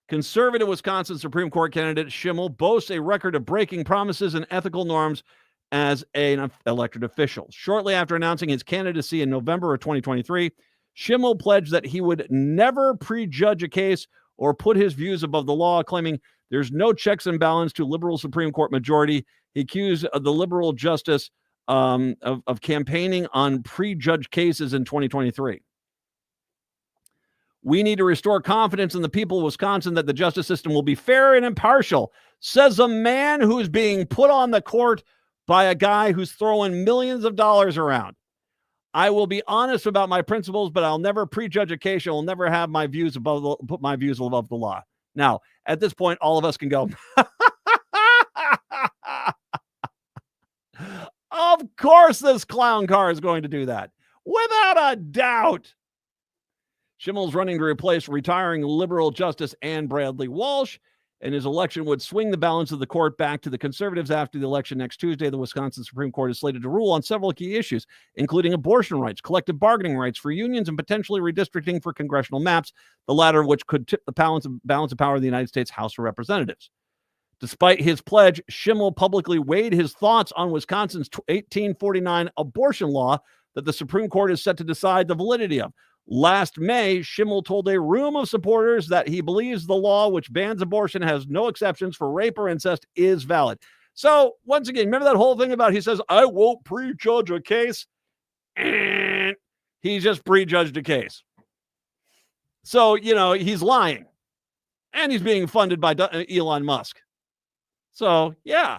Conservative Wisconsin Supreme Court candidate Schimmel boasts a record of breaking promises and ethical norms as an elected official. Shortly after announcing his candidacy in November of 2023, Schimmel pledged that he would never prejudge a case or put his views above the law, claiming there's no checks and balance to liberal Supreme Court majority. He accused the liberal justice of campaigning on prejudged cases in 2023. We need to restore confidence in the people of Wisconsin that the justice system will be fair and impartial, says a man who's being put on the court by a guy who's throwing millions of dollars around. I will be honest about my principles, but I'll never prejudge a case. I will never have my views put my views above the law. Now, at this point, all of us can go, of course this clown car is going to do that. Without a doubt. Schimmel's running to replace retiring liberal Justice Ann Bradley Walsh, and his election would swing the balance of the court back to the conservatives after the election next Tuesday. The Wisconsin Supreme Court is slated to rule on several key issues, including abortion rights, collective bargaining rights for unions, and potentially redistricting for congressional maps, the latter of which could tip the balance of power of the United States House of Representatives. Despite his pledge, Schimmel publicly weighed his thoughts on Wisconsin's 1849 abortion law that the Supreme Court is set to decide the validity of. Last May, Schimmel told a room of supporters that he believes the law which bans abortion has no exceptions for rape or incest is valid. So, once again, remember that whole thing about he says, I won't prejudge a case? And he just prejudged a case. So, he's lying. And he's being funded by Elon Musk. So, yeah.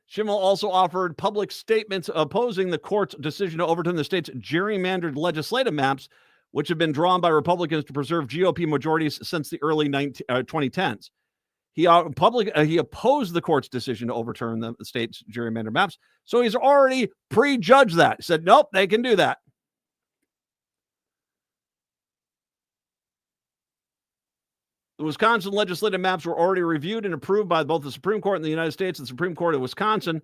Schimmel also offered public statements opposing the court's decision to overturn the state's gerrymandered legislative maps, which have been drawn by Republicans to preserve GOP majorities since the early 2010s. He opposed the court's decision to overturn the state's gerrymandered maps, so he's already prejudged that. He said, nope, they can do that. The Wisconsin legislative maps were already reviewed and approved by both the Supreme Court in the United States and the Supreme Court of Wisconsin.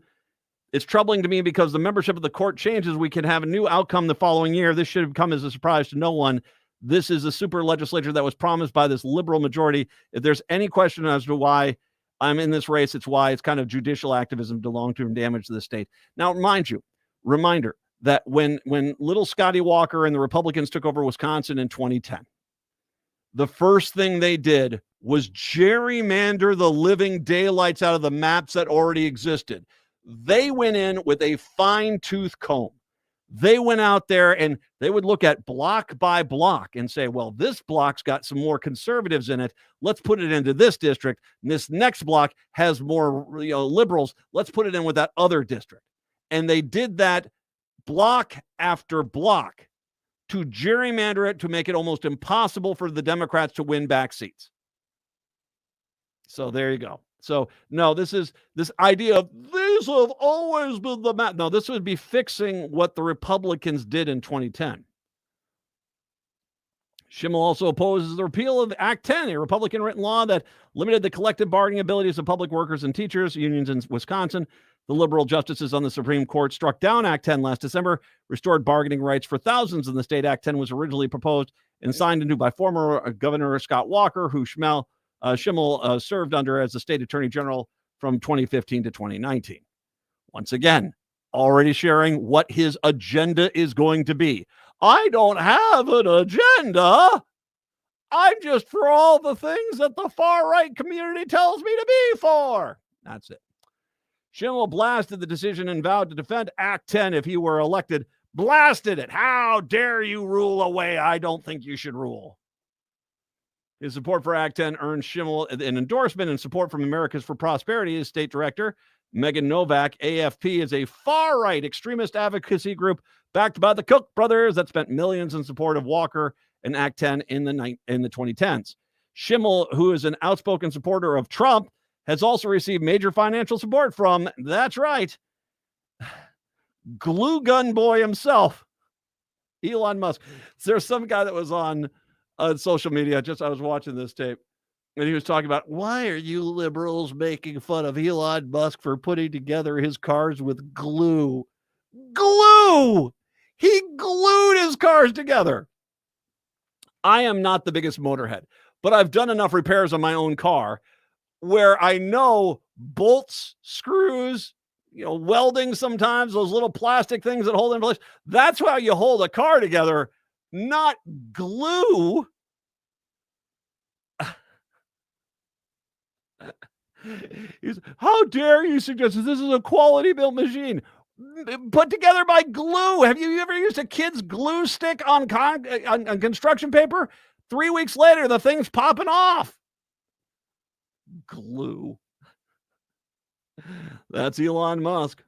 It's troubling to me because the membership of the court changes. We can have a new outcome the following year. This should have come as a surprise to no one. This is a super legislature that was promised by this liberal majority. If there's any question as to why I'm in this race, it's why it's kind of judicial activism to long-term damage to the state. Now, reminder that when little Scotty Walker and the Republicans took over Wisconsin in 2010, the first thing they did was gerrymander the living daylights out of the maps that already existed. They went in with a fine-tooth comb. They went out there and they would look at block by block and say, well, this block's got some more conservatives in it. Let's put it into this district. And this next block has more liberals. Let's put it in with that other district. And they did that block after block to gerrymander it to make it almost impossible for the Democrats to win back seats. So there you go. So no, this idea of these have always been the map. No, this would be fixing what the Republicans did in 2010. Schimmel also opposes the repeal of Act 10, a Republican written law that limited the collective bargaining abilities of public workers and teachers unions in Wisconsin. The liberal justices on the Supreme Court struck down Act 10 last December, restored bargaining rights for thousands in the state. Act 10 was originally proposed and signed into by former Governor Scott Walker, who Schimmel served under as the state attorney general from 2015 to 2019. Once again, already sharing what his agenda is going to be. I don't have an agenda. I'm just for all the things that the far right community tells me to be for. That's it. Schimmel blasted the decision and vowed to defend Act 10 if he were elected. Blasted it. How dare you rule a way I don't think you should rule. His support for Act 10 earned Schimmel an endorsement and support from Americans for Prosperity. His state director, Megan Novak, AFP, is a far-right extremist advocacy group backed by the Koch brothers that spent millions in support of Walker and Act 10 in the 2010s. Schimmel, who is an outspoken supporter of Trump, has also received major financial support from, that's right, glue gun boy himself, Elon Musk. There's some guy that was on social media, I was watching this tape, and he was talking about, why are you liberals making fun of Elon Musk for putting together his cars with glue? Glue! He glued his cars together. I am not the biggest motorhead, but I've done enough repairs on my own car where I know bolts, screws, welding sometimes, those little plastic things that hold in place. That's how you hold a car together, not glue. How dare you suggest this is a quality built machine put together by glue? Have you ever used a kid's glue stick on construction paper? 3 weeks later, the thing's popping off. Glue. That's Elon Musk.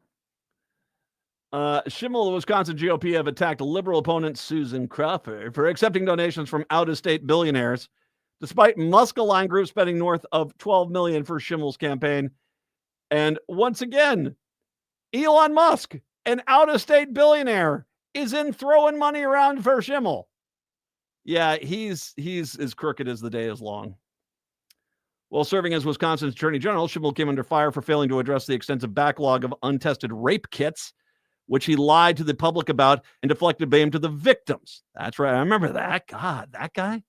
Schimmel, the Wisconsin GOP, have attacked liberal opponent Susan Crawford for accepting donations from out-of-state billionaires, despite Musk-aligned groups spending north of $12 million for Schimmel's campaign. And once again, Elon Musk, an out-of-state billionaire, is in throwing money around for Schimmel. Yeah, he's as crooked as the day is long. While serving as Wisconsin's Attorney General, Schimmel came under fire for failing to address the extensive backlog of untested rape kits, which he lied to the public about and deflected blame to the victims. That's right. I remember that. God, that guy.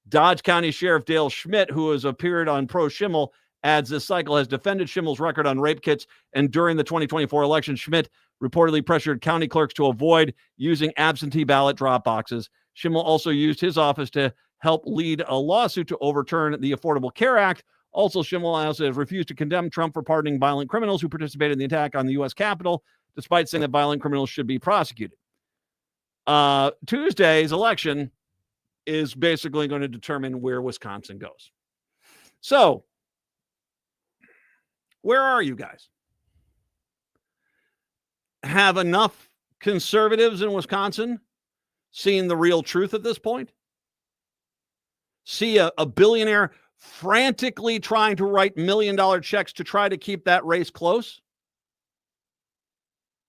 Dodge County Sheriff Dale Schmidt, who has appeared on Pro Schimmel, adds this cycle has defended Schimmel's record on rape kits. And during the 2024 election, Schmidt reportedly pressured county clerks to avoid using absentee ballot drop boxes. Schimmel also used his office to help lead a lawsuit to overturn the Affordable Care Act. Also, Schimmel also has refused to condemn Trump for pardoning violent criminals who participated in the attack on the U.S. Capitol, despite saying that violent criminals should be prosecuted. Tuesday's election is basically going to determine where Wisconsin goes. So, where are you guys? Have enough conservatives in Wisconsin seen the real truth at this point? See a billionaire frantically trying to write $1 million checks to try to keep that race close?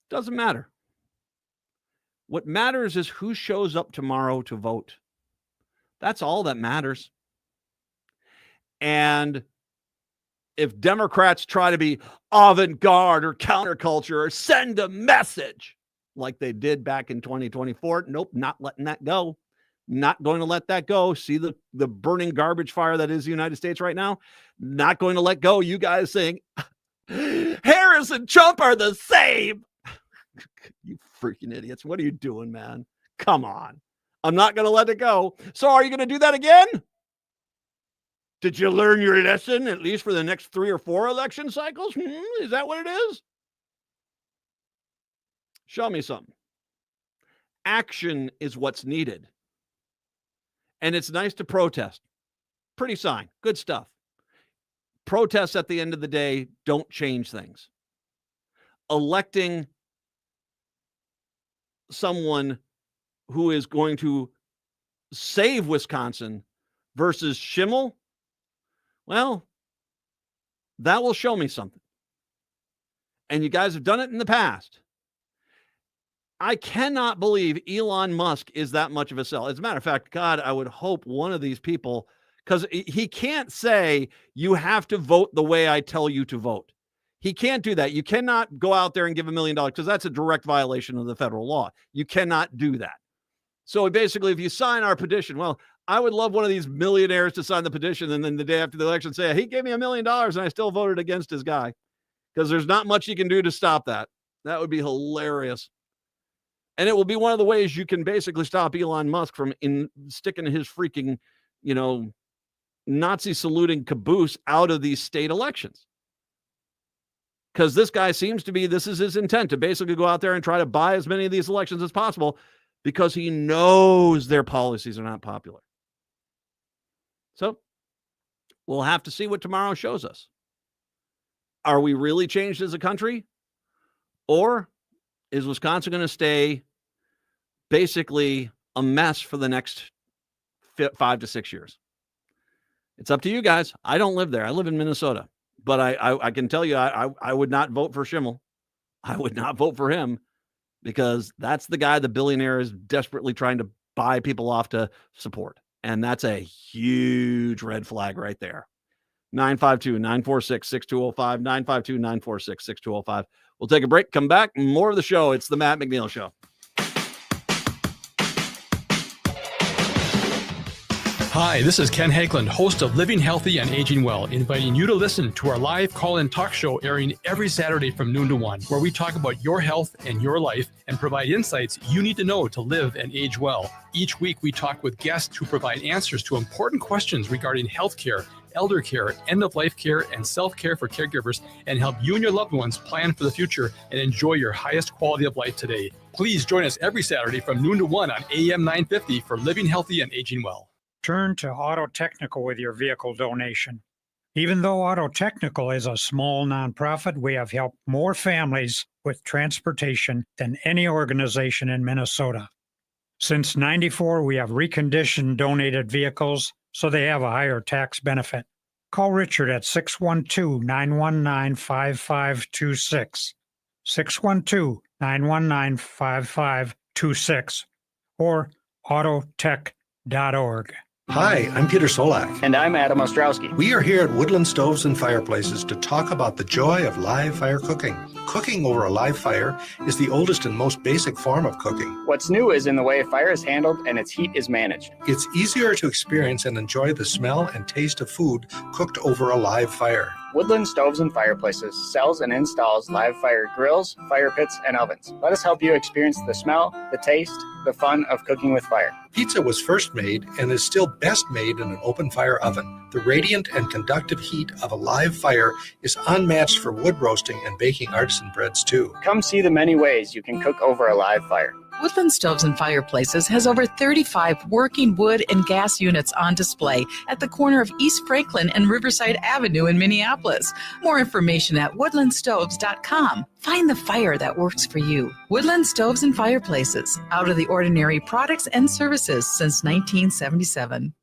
Doesn't matter. What matters is who shows up tomorrow to vote. That's all that matters. And if Democrats try to be avant-garde or counterculture or send a message like they did back in 2024, nope, not letting that go. Not going to let that go. See the burning garbage fire that is the United States right now? Not going to let go. You guys saying Harris and Trump are the same. You freaking idiots. What are you doing, man? Come on. I'm not going to let it go. So are you going to do that again? Did you learn your lesson, at least for the next 3 or 4 election cycles? Is that what it is? Show me something. Action is what's needed. And it's nice to protest. Pretty sign. Good stuff. Protests at the end of the day don't change things. Electing someone who is going to save Wisconsin versus Schimmel, well, that will show me something. And you guys have done it in the past. I cannot believe Elon Musk is that much of a sell. As a matter of fact, God, I would hope one of these people, because he can't say you have to vote the way I tell you to vote. He can't do that. You cannot go out there and give $1 million because that's a direct violation of the federal law. You cannot do that. So basically, if you sign our petition, well, I would love one of these millionaires to sign the petition and then the day after the election say, he gave me $1 million and I still voted against his guy, because there's not much you can do to stop that. That would be hilarious. And it will be one of the ways you can basically stop Elon Musk from sticking his freaking, Nazi saluting caboose out of these state elections. Because this guy seems to be, this is his intent, to basically go out there and try to buy as many of these elections as possible because he knows their policies are not popular. So we'll have to see what tomorrow shows us. Are we really changed as a country? Or is Wisconsin going to stay basically a mess for the next 5 to 6 years? It's up to you guys. I don't live there. I live in Minnesota. But I can tell you, I would not vote for Schimmel. I would not vote for him, because that's the guy the billionaire is desperately trying to buy people off to support. And that's a huge red flag right there. 952-946-6205, 952-946-6205. We'll take a break, come back, more of the show. It's the Matt McNeil Show. Hi, this is Ken Hageland, host of Living Healthy and Aging Well, inviting you to listen to our live call-in talk show airing every Saturday from noon to 1, where we talk about your health and your life and provide insights you need to know to live and age well. Each week, we talk with guests who provide answers to important questions regarding healthcare, elder care, end-of-life care, and self-care for caregivers, and help you and your loved ones plan for the future and enjoy your highest quality of life today. Please join us every Saturday from noon to 1 on AM 950 for Living Healthy and Aging Well. Turn to Auto Technical with your vehicle donation. Even though Auto Technical is a small nonprofit, we have helped more families with transportation than any organization in Minnesota. Since '94, we have reconditioned donated vehicles so they have a higher tax benefit. Call Richard at 612-919-5526, 612-919-5526, or autotech.org. Hi, I'm Peter Solak. And I'm Adam Ostrowski. We are here at Woodland Stoves and Fireplaces to talk about the joy of live fire cooking. Cooking over a live fire is the oldest and most basic form of cooking. What's new is in the way fire is handled and its heat is managed. It's easier to experience and enjoy the smell and taste of food cooked over a live fire. Woodland Stoves and Fireplaces sells and installs live fire grills, fire pits, and ovens. Let us help you experience the smell, the taste, the fun of cooking with fire. Pizza was first made and is still best made in an open fire oven. The radiant and conductive heat of a live fire is unmatched for wood roasting and baking artisan breads too. Come see the many ways you can cook over a live fire. Woodland Stoves and Fireplaces has over 35 working wood and gas units on display at the corner of East Franklin and Riverside Avenue in Minneapolis. More information at woodlandstoves.com. Find the fire that works for you. Woodland Stoves and Fireplaces. Out of the ordinary products and services since 1977.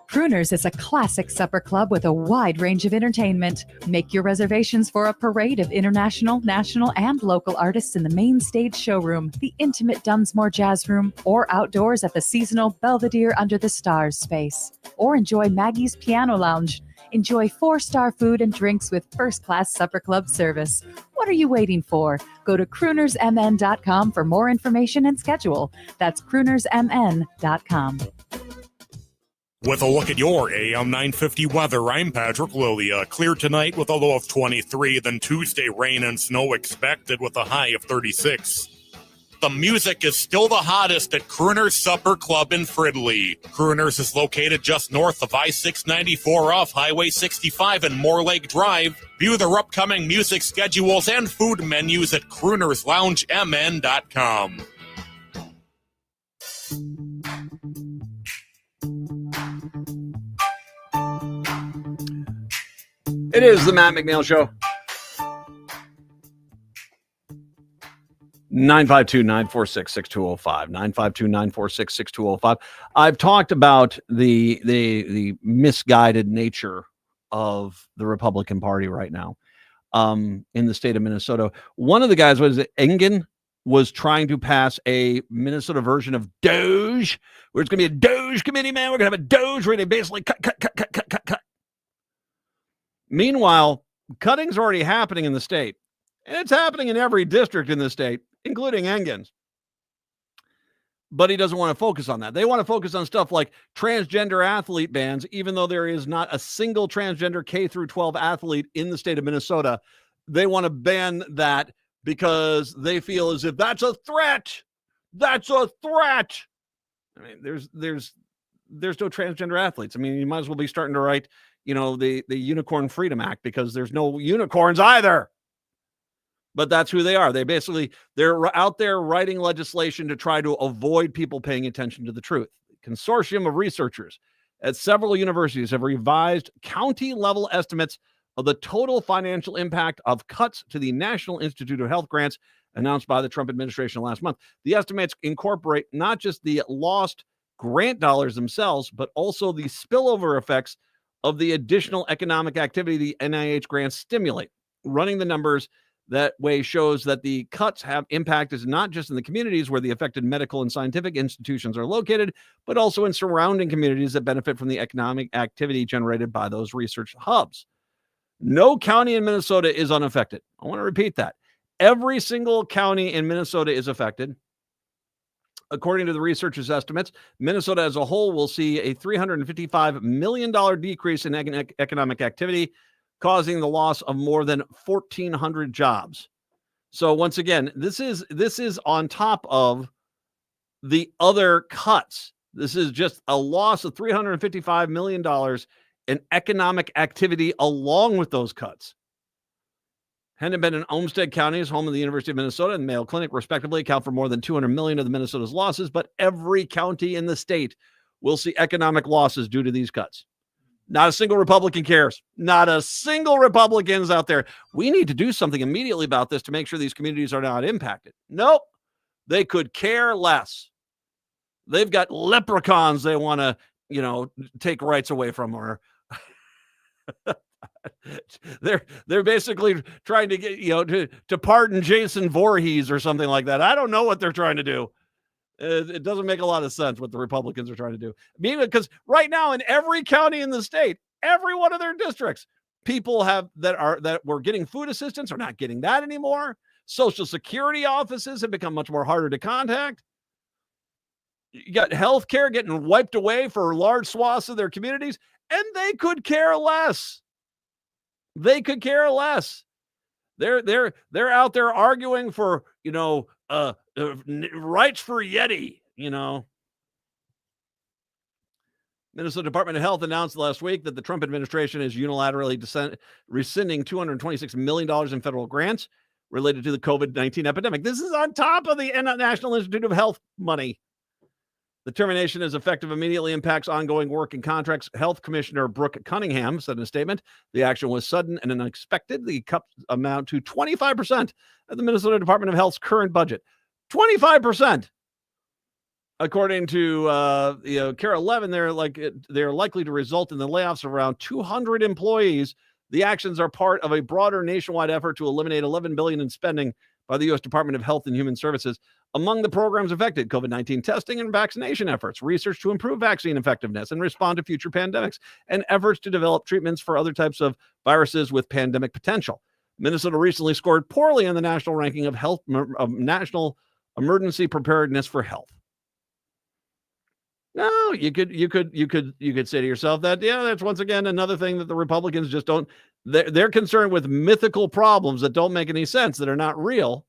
Crooners is a classic supper club with a wide range of entertainment. Make your reservations for a parade of international, national, and local artists in the main stage showroom, the intimate Dunsmore Jazz Room, or outdoors at the seasonal Belvedere Under the Stars space. Or enjoy Maggie's Piano Lounge. Enjoy 4-star food and drinks with first-class supper club service. What are you waiting for? Go to croonersmn.com for more information and schedule. That's croonersmn.com. With a look at your AM 950 weather, I'm Patrick Lilia. Clear tonight with a low of 23, then Tuesday rain and snow expected with a high of 36. The music is still the hottest at Crooners Supper Club in Fridley. Crooners is located just north of I-694 off Highway 65 and Moore Lake Drive. View their upcoming music schedules and food menus at croonersloungemn.com. It is the Matt McNeil Show. 952-946-6205. 952-946-6205. I've talked about the misguided nature of the Republican Party right now in the state of Minnesota. One of the guys, Engen, was trying to pass a Minnesota version of Doge, where it's going to be a Doge committee, man. We're going to have a Doge where they basically cut. Meanwhile, Cutting's already happening in the state, and it's happening in every district in the state, including Engen's. But he doesn't want to focus on that. They want to focus on stuff like transgender athlete bans, even though there is not a single transgender K through 12 athlete in the state of Minnesota. They want to ban that because they feel as if that's a threat. That's a threat. I mean, there's no transgender athletes. I mean, you might as well be starting to write, the Unicorn Freedom Act, because there's no unicorns either. But that's who they are. They're out there writing legislation to try to avoid people paying attention to the truth. A consortium of researchers at several universities have revised county-level estimates of the total financial impact of cuts to the National Institute of Health grants announced by the Trump administration last month. The estimates incorporate not just the lost grant dollars themselves, but also the spillover effects of the additional economic activity the NIH grants stimulate. Running the numbers that way shows that the cuts have impact is not just in the communities where the affected medical and scientific institutions are located, but also in surrounding communities that benefit from the economic activity generated by those research hubs. No county in Minnesota is unaffected. I want to repeat that. Every single county in Minnesota is affected. According to the researchers' estimates, Minnesota as a whole will see a $355 million decrease in economic activity, causing the loss of more than 1,400 jobs. So once again, this is on top of the other cuts. This is just a loss of $355 million in economic activity along with those cuts. Hennepin and Olmsted counties, home of the University of Minnesota and Mayo Clinic, respectively, account for more than $200 million of the Minnesota's losses, but every county in the state will see economic losses due to these cuts. Not a single Republican cares. Not a single Republican's out there. We need to do something immediately about this to make sure these communities are not impacted. Nope. They could care less. They've got leprechauns they want to, take rights away from, or they're basically trying to get, to pardon Jason Voorhees or something like that. I don't know what they're trying to do. It doesn't make a lot of sense what the Republicans are trying to do. Because right now in every county in the state, every one of their districts, people that were getting food assistance are not getting that anymore. Social Security offices have become much more harder to contact. You got healthcare getting wiped away for large swaths of their communities, and they could care less. They could care less. They're out there arguing for, rights for Yeti, Minnesota Department of Health announced last week that the Trump administration is unilaterally rescinding $226 million in federal grants related to the COVID-19 epidemic. This is on top of the National Institute of Health money. The termination is effective immediately impacts ongoing work and contracts. Health Commissioner Brooke Cunningham said in a statement, the action was sudden and unexpected. The cuts amount to 25% of the Minnesota Department of Health's current budget. 25%. According to Kara Levin, they're likely to result in the layoffs of around 200 employees. The actions are part of a broader nationwide effort to eliminate $11 billion in spending by the U.S. Department of Health and Human Services. Among the programs affected, COVID-19 testing and vaccination efforts, research to improve vaccine effectiveness and respond to future pandemics, and efforts to develop treatments for other types of viruses with pandemic potential. Minnesota recently scored poorly on the national ranking of national emergency preparedness for health. No, you could say to yourself that, that's once again another thing that the Republicans just don't. They're concerned with mythical problems that don't make any sense, that are not real.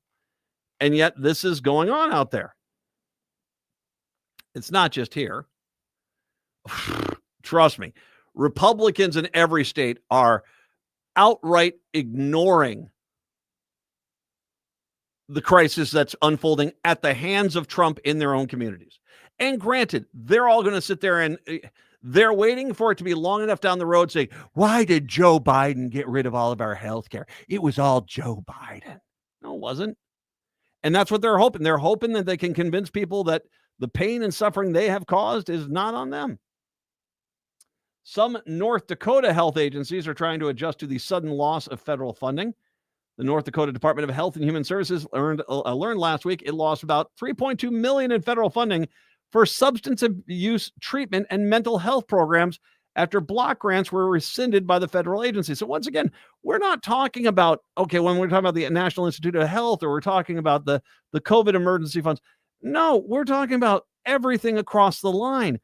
And yet this is going on out there. It's not just here. Trust me. Republicans in every state are outright ignoring the crisis that's unfolding at the hands of Trump in their own communities. And granted, they're all going to sit there and they're waiting for it to be long enough down the road saying, why did Joe Biden get rid of all of our health care? It was all Joe Biden. No, it wasn't. And that's what they're hoping. They're hoping that they can convince people that the pain and suffering they have caused is not on them. Some North Dakota health agencies are trying to adjust to the sudden loss of federal funding. The North Dakota Department of Health and Human Services learned last week it lost about $3.2 million in federal funding for substance abuse treatment and mental health programs after block grants were rescinded by the federal agency. So once again, we're not talking about, okay, when we're talking about the National Institute of Health or we're talking about the COVID emergency funds. No, we're talking about everything across the line.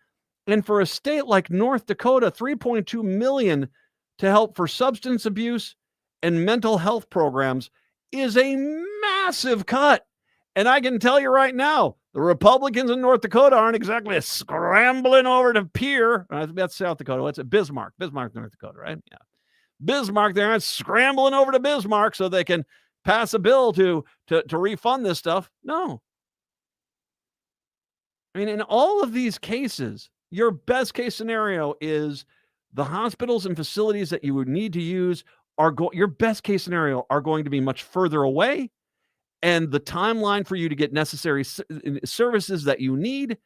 And for a state like North Dakota, $3.2 million to help for substance abuse and mental health programs is a massive cut. And I can tell you right now, the Republicans in North Dakota aren't exactly scrambling over to Pierre. That's South Dakota. What's it? Bismarck, North Dakota, right? Yeah. Bismarck, they aren't scrambling over to Bismarck so they can pass a bill to refund this stuff. No. I mean, in all of these cases, your best case scenario is the hospitals and facilities that you would need to use your best case scenario are going to be much further away. And the timeline for you to get necessary services that you need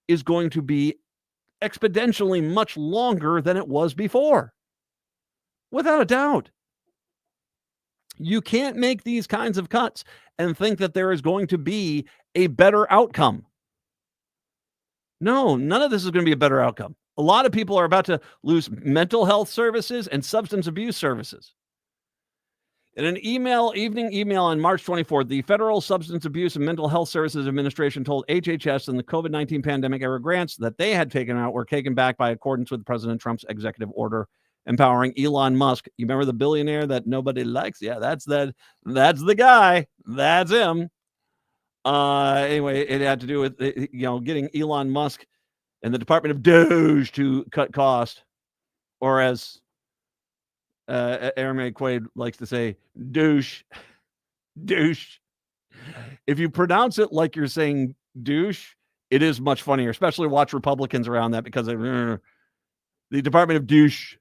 is going to be exponentially much longer than it was before. Without a doubt. You can't make these kinds of cuts and think that there is going to be a better outcome. No, none of this is going to be a better outcome. A lot of people are about to lose mental health services and substance abuse services. In an evening email on March 24th, the Federal Substance Abuse and Mental Health Services Administration told HHS and the COVID-19 pandemic era grants that they had taken out were taken back by accordance with President Trump's executive order empowering Elon Musk. You remember the billionaire that nobody likes? Yeah, that's the guy. That's him. Anyway, it had to do with getting Elon Musk and the Department of Doge to cut cost, or as Aaron McQuaid likes to say, douche. If you pronounce it like you're saying douche, it is much funnier, especially watch Republicans around that because of the Department of Douche.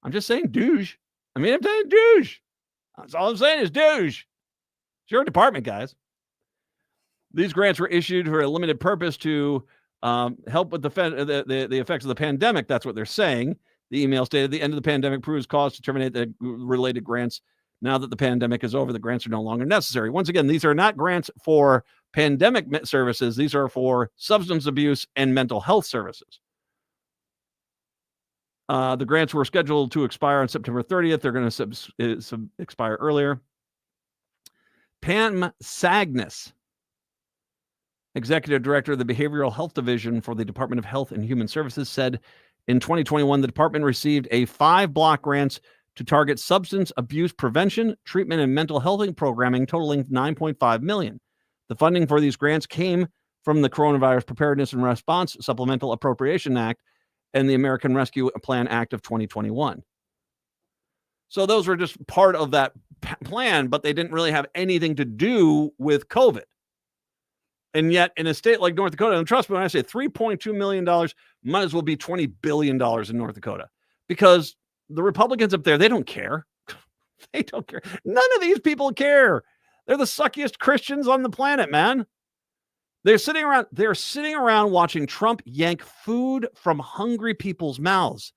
I'm just saying douche. I'm saying douche. That's all I'm saying is douche. It's your department, guys. These grants were issued for a limited purpose to help with the effects of the pandemic. That's what they're saying. The email stated the end of the pandemic proves cause to terminate the related grants. Now that the pandemic is over, the grants are no longer necessary. Once again, these are not grants for pandemic services. These are for substance abuse and mental health services. The grants were scheduled to expire on September 30th. They're going to expire earlier. Pam Sagnis, Executive Director of the Behavioral Health Division for the Department of Health and Human Services, said in 2021, the department received 5 block grants to target substance abuse prevention, treatment, and mental health programming totaling $9.5 million. The funding for these grants came from the Coronavirus Preparedness and Response Supplemental Appropriation Act and the American Rescue Plan Act of 2021. So those were just part of that plan, but they didn't really have anything to do with COVID. And yet, in a state like North Dakota, and trust me when I say $3.2 million, might as well be $20 billion in North Dakota. Because the Republicans up there, they don't care. They don't care. None of these people care. They're the suckiest Christians on the planet, man. They're sitting around watching Trump yank food from hungry people's mouths.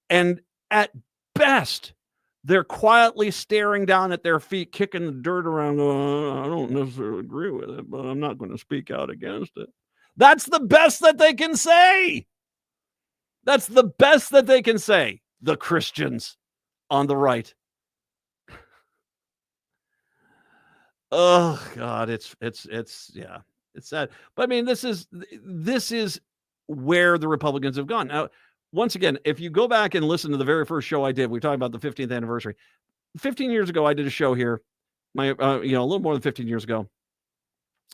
And at best, they're quietly staring down at their feet, kicking the dirt around, going, I don't necessarily agree with it, but I'm not going to speak out against it. That's the best that they can say. That's the best that they can say, the Christians on the right. Oh, God, it's sad. But I mean, this is where the Republicans have gone. Now, once again, if you go back and listen to the very first show I did, we talked about the 15th anniversary. 15 years ago, I did a show here, a little more than 15 years ago,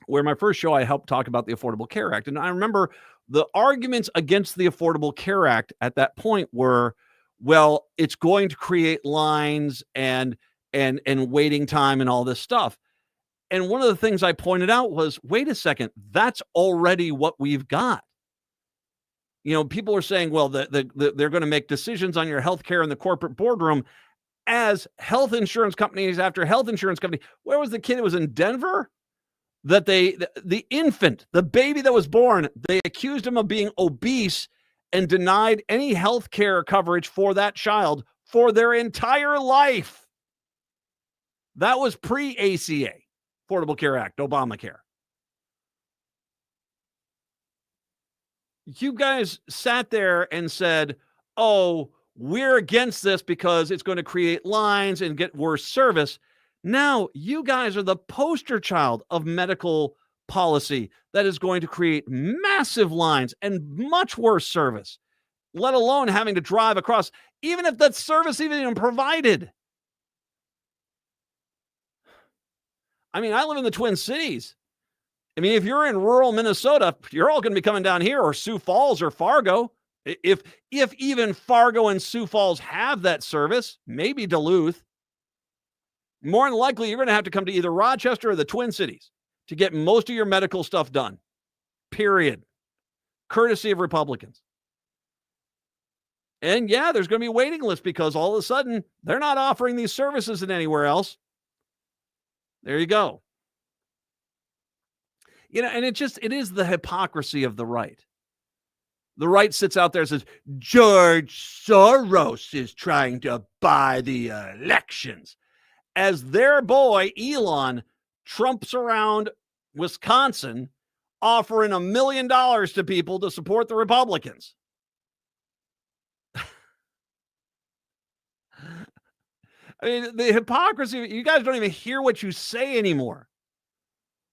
where my first show I helped talk about the Affordable Care Act. And I remember the arguments against the Affordable Care Act at that point were, well, it's going to create lines and waiting time and all this stuff. And one of the things I pointed out was, wait a second, that's already what we've got. People are saying, well, they're going to make decisions on your health care in the corporate boardroom as health insurance companies after health insurance company. Where was the kid? It was in Denver that the infant, the baby that was born, they accused him of being obese and denied any health care coverage for that child for their entire life. That was pre-ACA, Affordable Care Act, Obamacare. You guys sat there and said, oh, we're against this because it's going to create lines and get worse service. Now you guys are the poster child of medical policy that is going to create massive lines and much worse service, let alone having to drive across, even if that service even provided. I mean, I live in the Twin Cities. I mean, if you're in rural Minnesota, you're all going to be coming down here, or Sioux Falls or Fargo. If even Fargo and Sioux Falls have that service, maybe Duluth, more than likely you're going to have to come to either Rochester or the Twin Cities to get most of your medical stuff done. Period. Courtesy of Republicans. And yeah, there's going to be waiting lists because all of a sudden they're not offering these services in anywhere else. There you go. You know, and it is the hypocrisy of the right. The right sits out there and says, George Soros is trying to buy the elections. As their boy, Elon, trumps around Wisconsin, offering $1 million to people to support the Republicans. I mean, the hypocrisy, you guys don't even hear what you say anymore.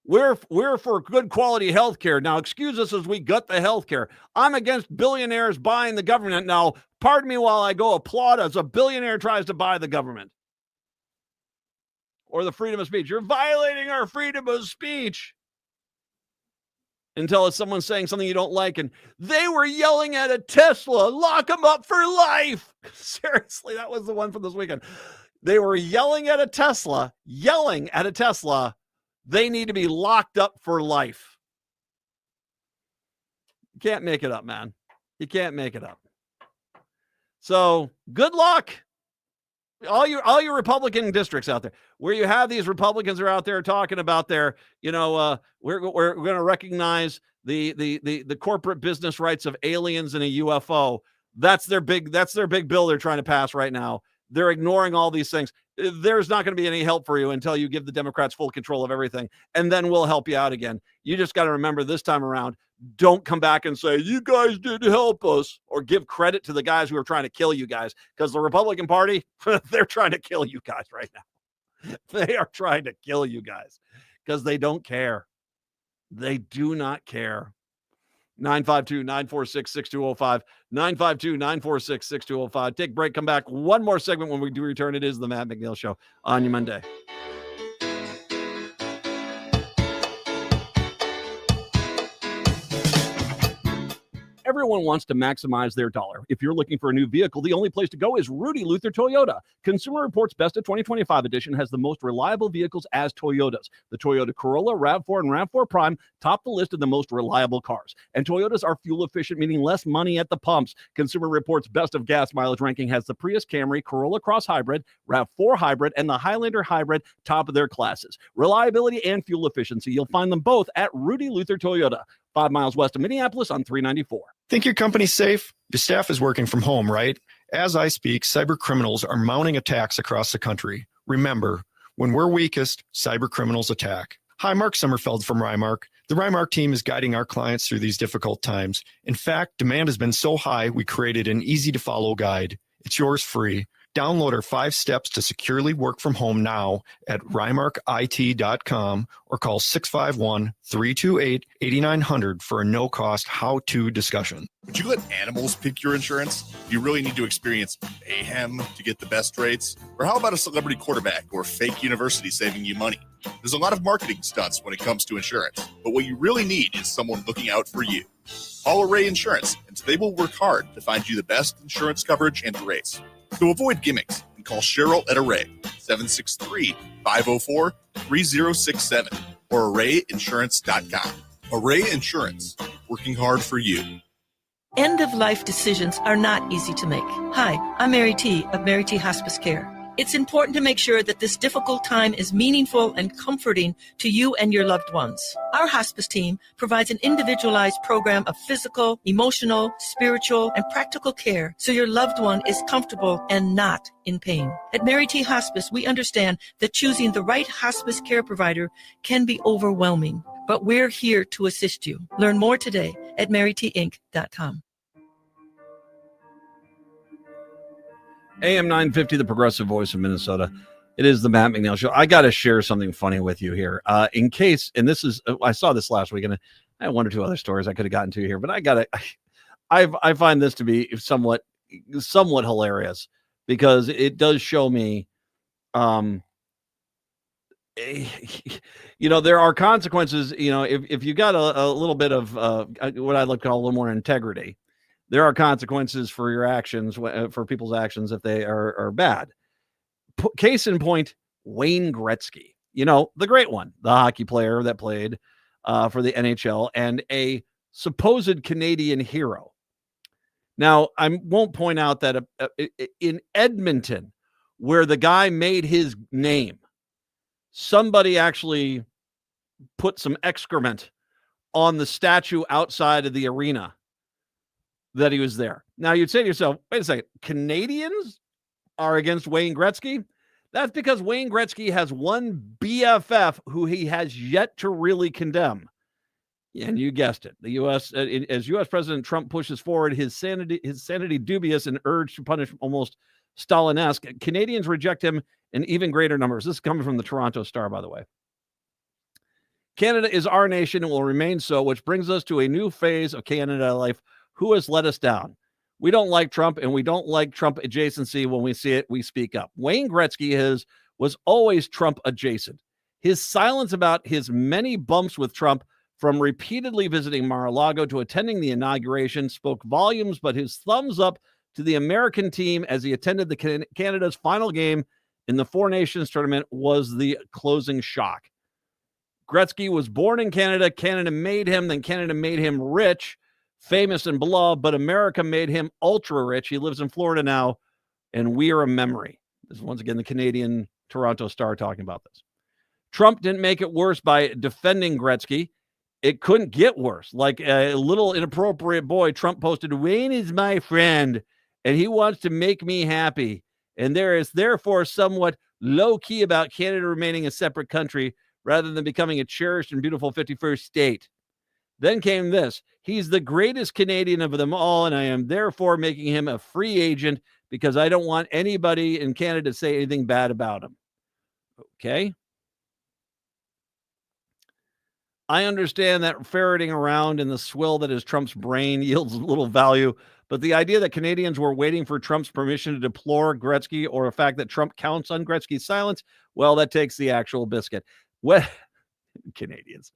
We're for good quality health care. Now, excuse us as we gut the health care. I'm against billionaires buying the government. Now, pardon me while I go applaud as a billionaire tries to buy the government. Or the freedom of speech. You're violating our freedom of speech. Until it's someone saying something you don't like, and they were yelling at a Tesla, lock them up for life. Seriously, that was the one from this weekend. They were yelling at a Tesla. They need to be locked up for life. You can't make it up, man. You can't make it up. So good luck. All your Republican districts out there where you have these Republicans are out there talking about their, we're going to recognize the corporate business rights of aliens in a UFO. That's their big bill they're trying to pass right now. They're ignoring all these things. There's not going to be any help for you until you give the Democrats full control of everything, and then we'll help you out again. You just got to remember this time around, don't come back and say, you guys didn't help us, or give credit to the guys who are trying to kill you guys, because the Republican Party, they're trying to kill you guys right now. They are trying to kill you guys because they don't care. They do not care. 952-946-6205. 952-946-6205. Take a break. Come back. One more segment when we do return. It is the Matt McNeil Show on your Monday. Everyone wants to maximize their dollar. If you're looking for a new vehicle, the only place to go is Rudy Luther Toyota. Consumer Reports Best of 2025 edition has the most reliable vehicles as Toyotas. The Toyota Corolla, RAV4, and RAV4 Prime top the list of the most reliable cars. And Toyotas are fuel efficient, meaning less money at the pumps. Consumer Reports Best of gas mileage ranking has the Prius Camry, Corolla Cross Hybrid, RAV4 Hybrid, and the Highlander Hybrid top of their classes. Reliability and fuel efficiency, you'll find them both at Rudy Luther Toyota, 5 miles west of Minneapolis on 394. Think your company's safe? Your staff is working from home, right? As I speak, cyber criminals are mounting attacks across the country. Remember, when we're weakest, cyber criminals attack. Hi, Mark Sommerfeld from Rymark. The Rymark team is guiding our clients through these difficult times. In fact, demand has been so high, we created an easy-to-follow guide. It's yours free. Download our 5 steps to securely work from home now at rymarkit.com or call 651-328-8900 for a no-cost how-to discussion. Would you let animals pick your insurance? Do you really need to experience mayhem to get the best rates? Or how about a celebrity quarterback or fake university saving you money? There's a lot of marketing stunts when it comes to insurance, but what you really need is someone looking out for you. Call Array Insurance, and they will work hard to find you the best insurance coverage and rates. So avoid gimmicks and call Cheryl at Array, 763-504-3067 or arrayinsurance.com. Array Insurance, working hard for you. End-of-life decisions are not easy to make. Hi, I'm Mary T. of Mary T. Hospice Care. It's important to make sure that this difficult time is meaningful and comforting to you and your loved ones. Our hospice team provides an individualized program of physical, emotional, spiritual, and practical care so your loved one is comfortable and not in pain. At Mary T. Hospice, we understand that choosing the right hospice care provider can be overwhelming, but we're here to assist you. Learn more today at marytinc.com. AM 950, the progressive voice of Minnesota. It is the Matt McNeil Show. I got to share something funny with you here. In case, and this is, I saw this last week, and I had one or two other stories I could have gotten to here, but I find this to be somewhat hilarious because it does show me, there are consequences. If you got a little bit of what I'd like to call a little more integrity, there are consequences for your actions, for people's actions if they are bad. Case in point, Wayne Gretzky, the great one, the hockey player that played for the NHL and a supposed Canadian hero. Now, I won't point out that in Edmonton, where the guy made his name, somebody actually put some excrement on the statue outside of the arena that he was there. Now, you'd say to yourself, wait a second, Canadians are against Wayne Gretzky? That's because Wayne Gretzky has one BFF who he has yet to really condemn. And you guessed it. The U.S., as U.S. President Trump pushes forward his sanity dubious and urge to punish almost Stalin-esque, Canadians reject him in even greater numbers. This is coming from the Toronto Star, by the way. Canada is our nation and will remain so, which brings us to a new phase of Canada life. Who has let us down? We don't like Trump, and we don't like Trump adjacency. When we see it, we speak up. Wayne Gretzky was always Trump adjacent. His silence about his many bumps with Trump, from repeatedly visiting Mar-a-Lago to attending the inauguration, spoke volumes, but his thumbs up to the American team as he attended Canada's final game in the Four Nations tournament was the closing shock. Gretzky was born in Canada. Canada made him, then Canada made him rich, famous and beloved, but America made him ultra rich. He lives in Florida now, and we are a memory. This is once again the Canadian Toronto Star talking about this. Trump didn't make it worse by defending Gretzky. It couldn't get worse. Like a little inappropriate boy, Trump posted, "Wayne is my friend, and he wants to make me happy. And there is therefore somewhat low-key about Canada remaining a separate country rather than becoming a cherished and beautiful 51st state." Then came this: "He's the greatest Canadian of them all, and I am therefore making him a free agent because I don't want anybody in Canada to say anything bad about him." Okay. I understand that ferreting around in the swill that is Trump's brain yields little value, but the idea that Canadians were waiting for Trump's permission to deplore Gretzky, or the fact that Trump counts on Gretzky's silence, well, that takes the actual biscuit. Well, Canadians.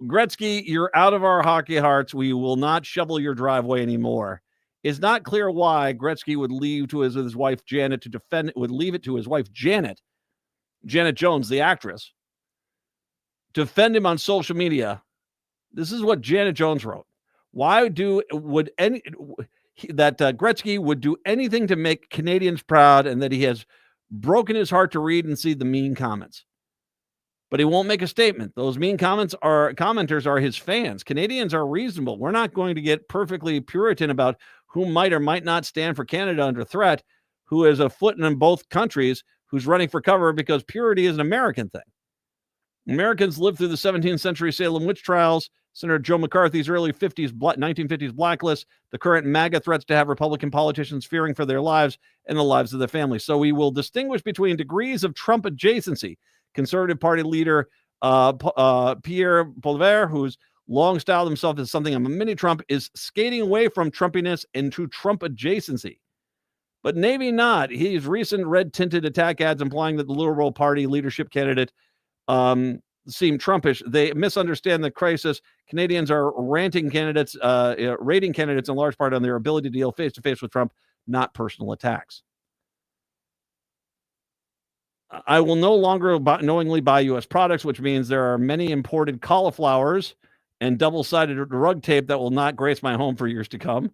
Gretzky, you're out of our hockey hearts. We will not shovel your driveway anymore. It's not clear why Gretzky would leave to his wife Janet to defend. Would leave it to his wife Janet Jones, the actress, to defend him on social media. This is what Janet Jones wrote. Gretzky would do anything to make Canadians proud, and that he has broken his heart to read and see the mean comments. But he won't make a statement. Those mean commenters are his fans. Canadians are reasonable. We're not going to get perfectly Puritan about who might or might not stand for Canada under threat, who is a foot in both countries, who's running for cover, because purity is an American thing. Americans lived through the 17th century Salem witch trials, Senator Joe McCarthy's early 1950s blacklist, the current MAGA threats to have Republican politicians fearing for their lives and the lives of their families. So we will distinguish between degrees of Trump adjacency. Conservative Party leader Pierre Poilievre, who's long styled himself as something of a mini Trump, is skating away from Trumpiness into Trump adjacency. But maybe not. His recent red-tinted attack ads implying that the Liberal Party leadership candidate seem Trumpish. They misunderstand the crisis. Canadians are rating candidates in large part on their ability to deal face-to-face with Trump, not personal attacks. I will no longer knowingly buy U.S. products, which means there are many imported cauliflowers and double-sided rug tape that will not grace my home for years to come.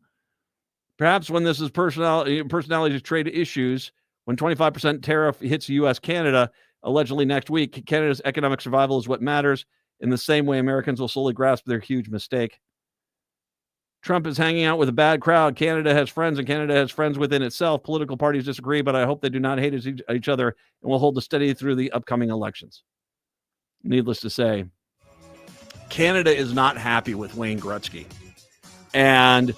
Perhaps when this is personality trade issues, when 25% tariff hits U.S.-Canada, allegedly next week, Canada's economic survival is what matters. In the same way, Americans will slowly grasp their huge mistake. Trump is hanging out with a bad crowd. Canada has friends, and Canada has friends within itself. Political parties disagree, but I hope they do not hate each other and will hold the steady through the upcoming elections. Needless to say, Canada is not happy with Wayne Gretzky. And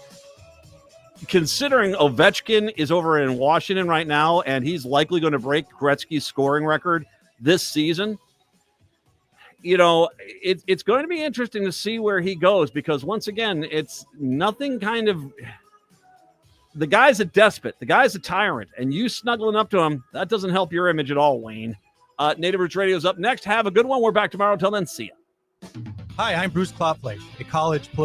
considering Ovechkin is over in Washington right now, and he's likely going to break Gretzky's scoring record this season, it's going to be interesting to see where he goes, because once again, it's nothing kind of – the guy's a despot. The guy's a tyrant, and you snuggling up to him, that doesn't help your image at all, Wayne. Native Roots Radio is up next. Have a good one. We're back tomorrow. Until then, see ya. Hi, I'm Bruce Cloppley, a college political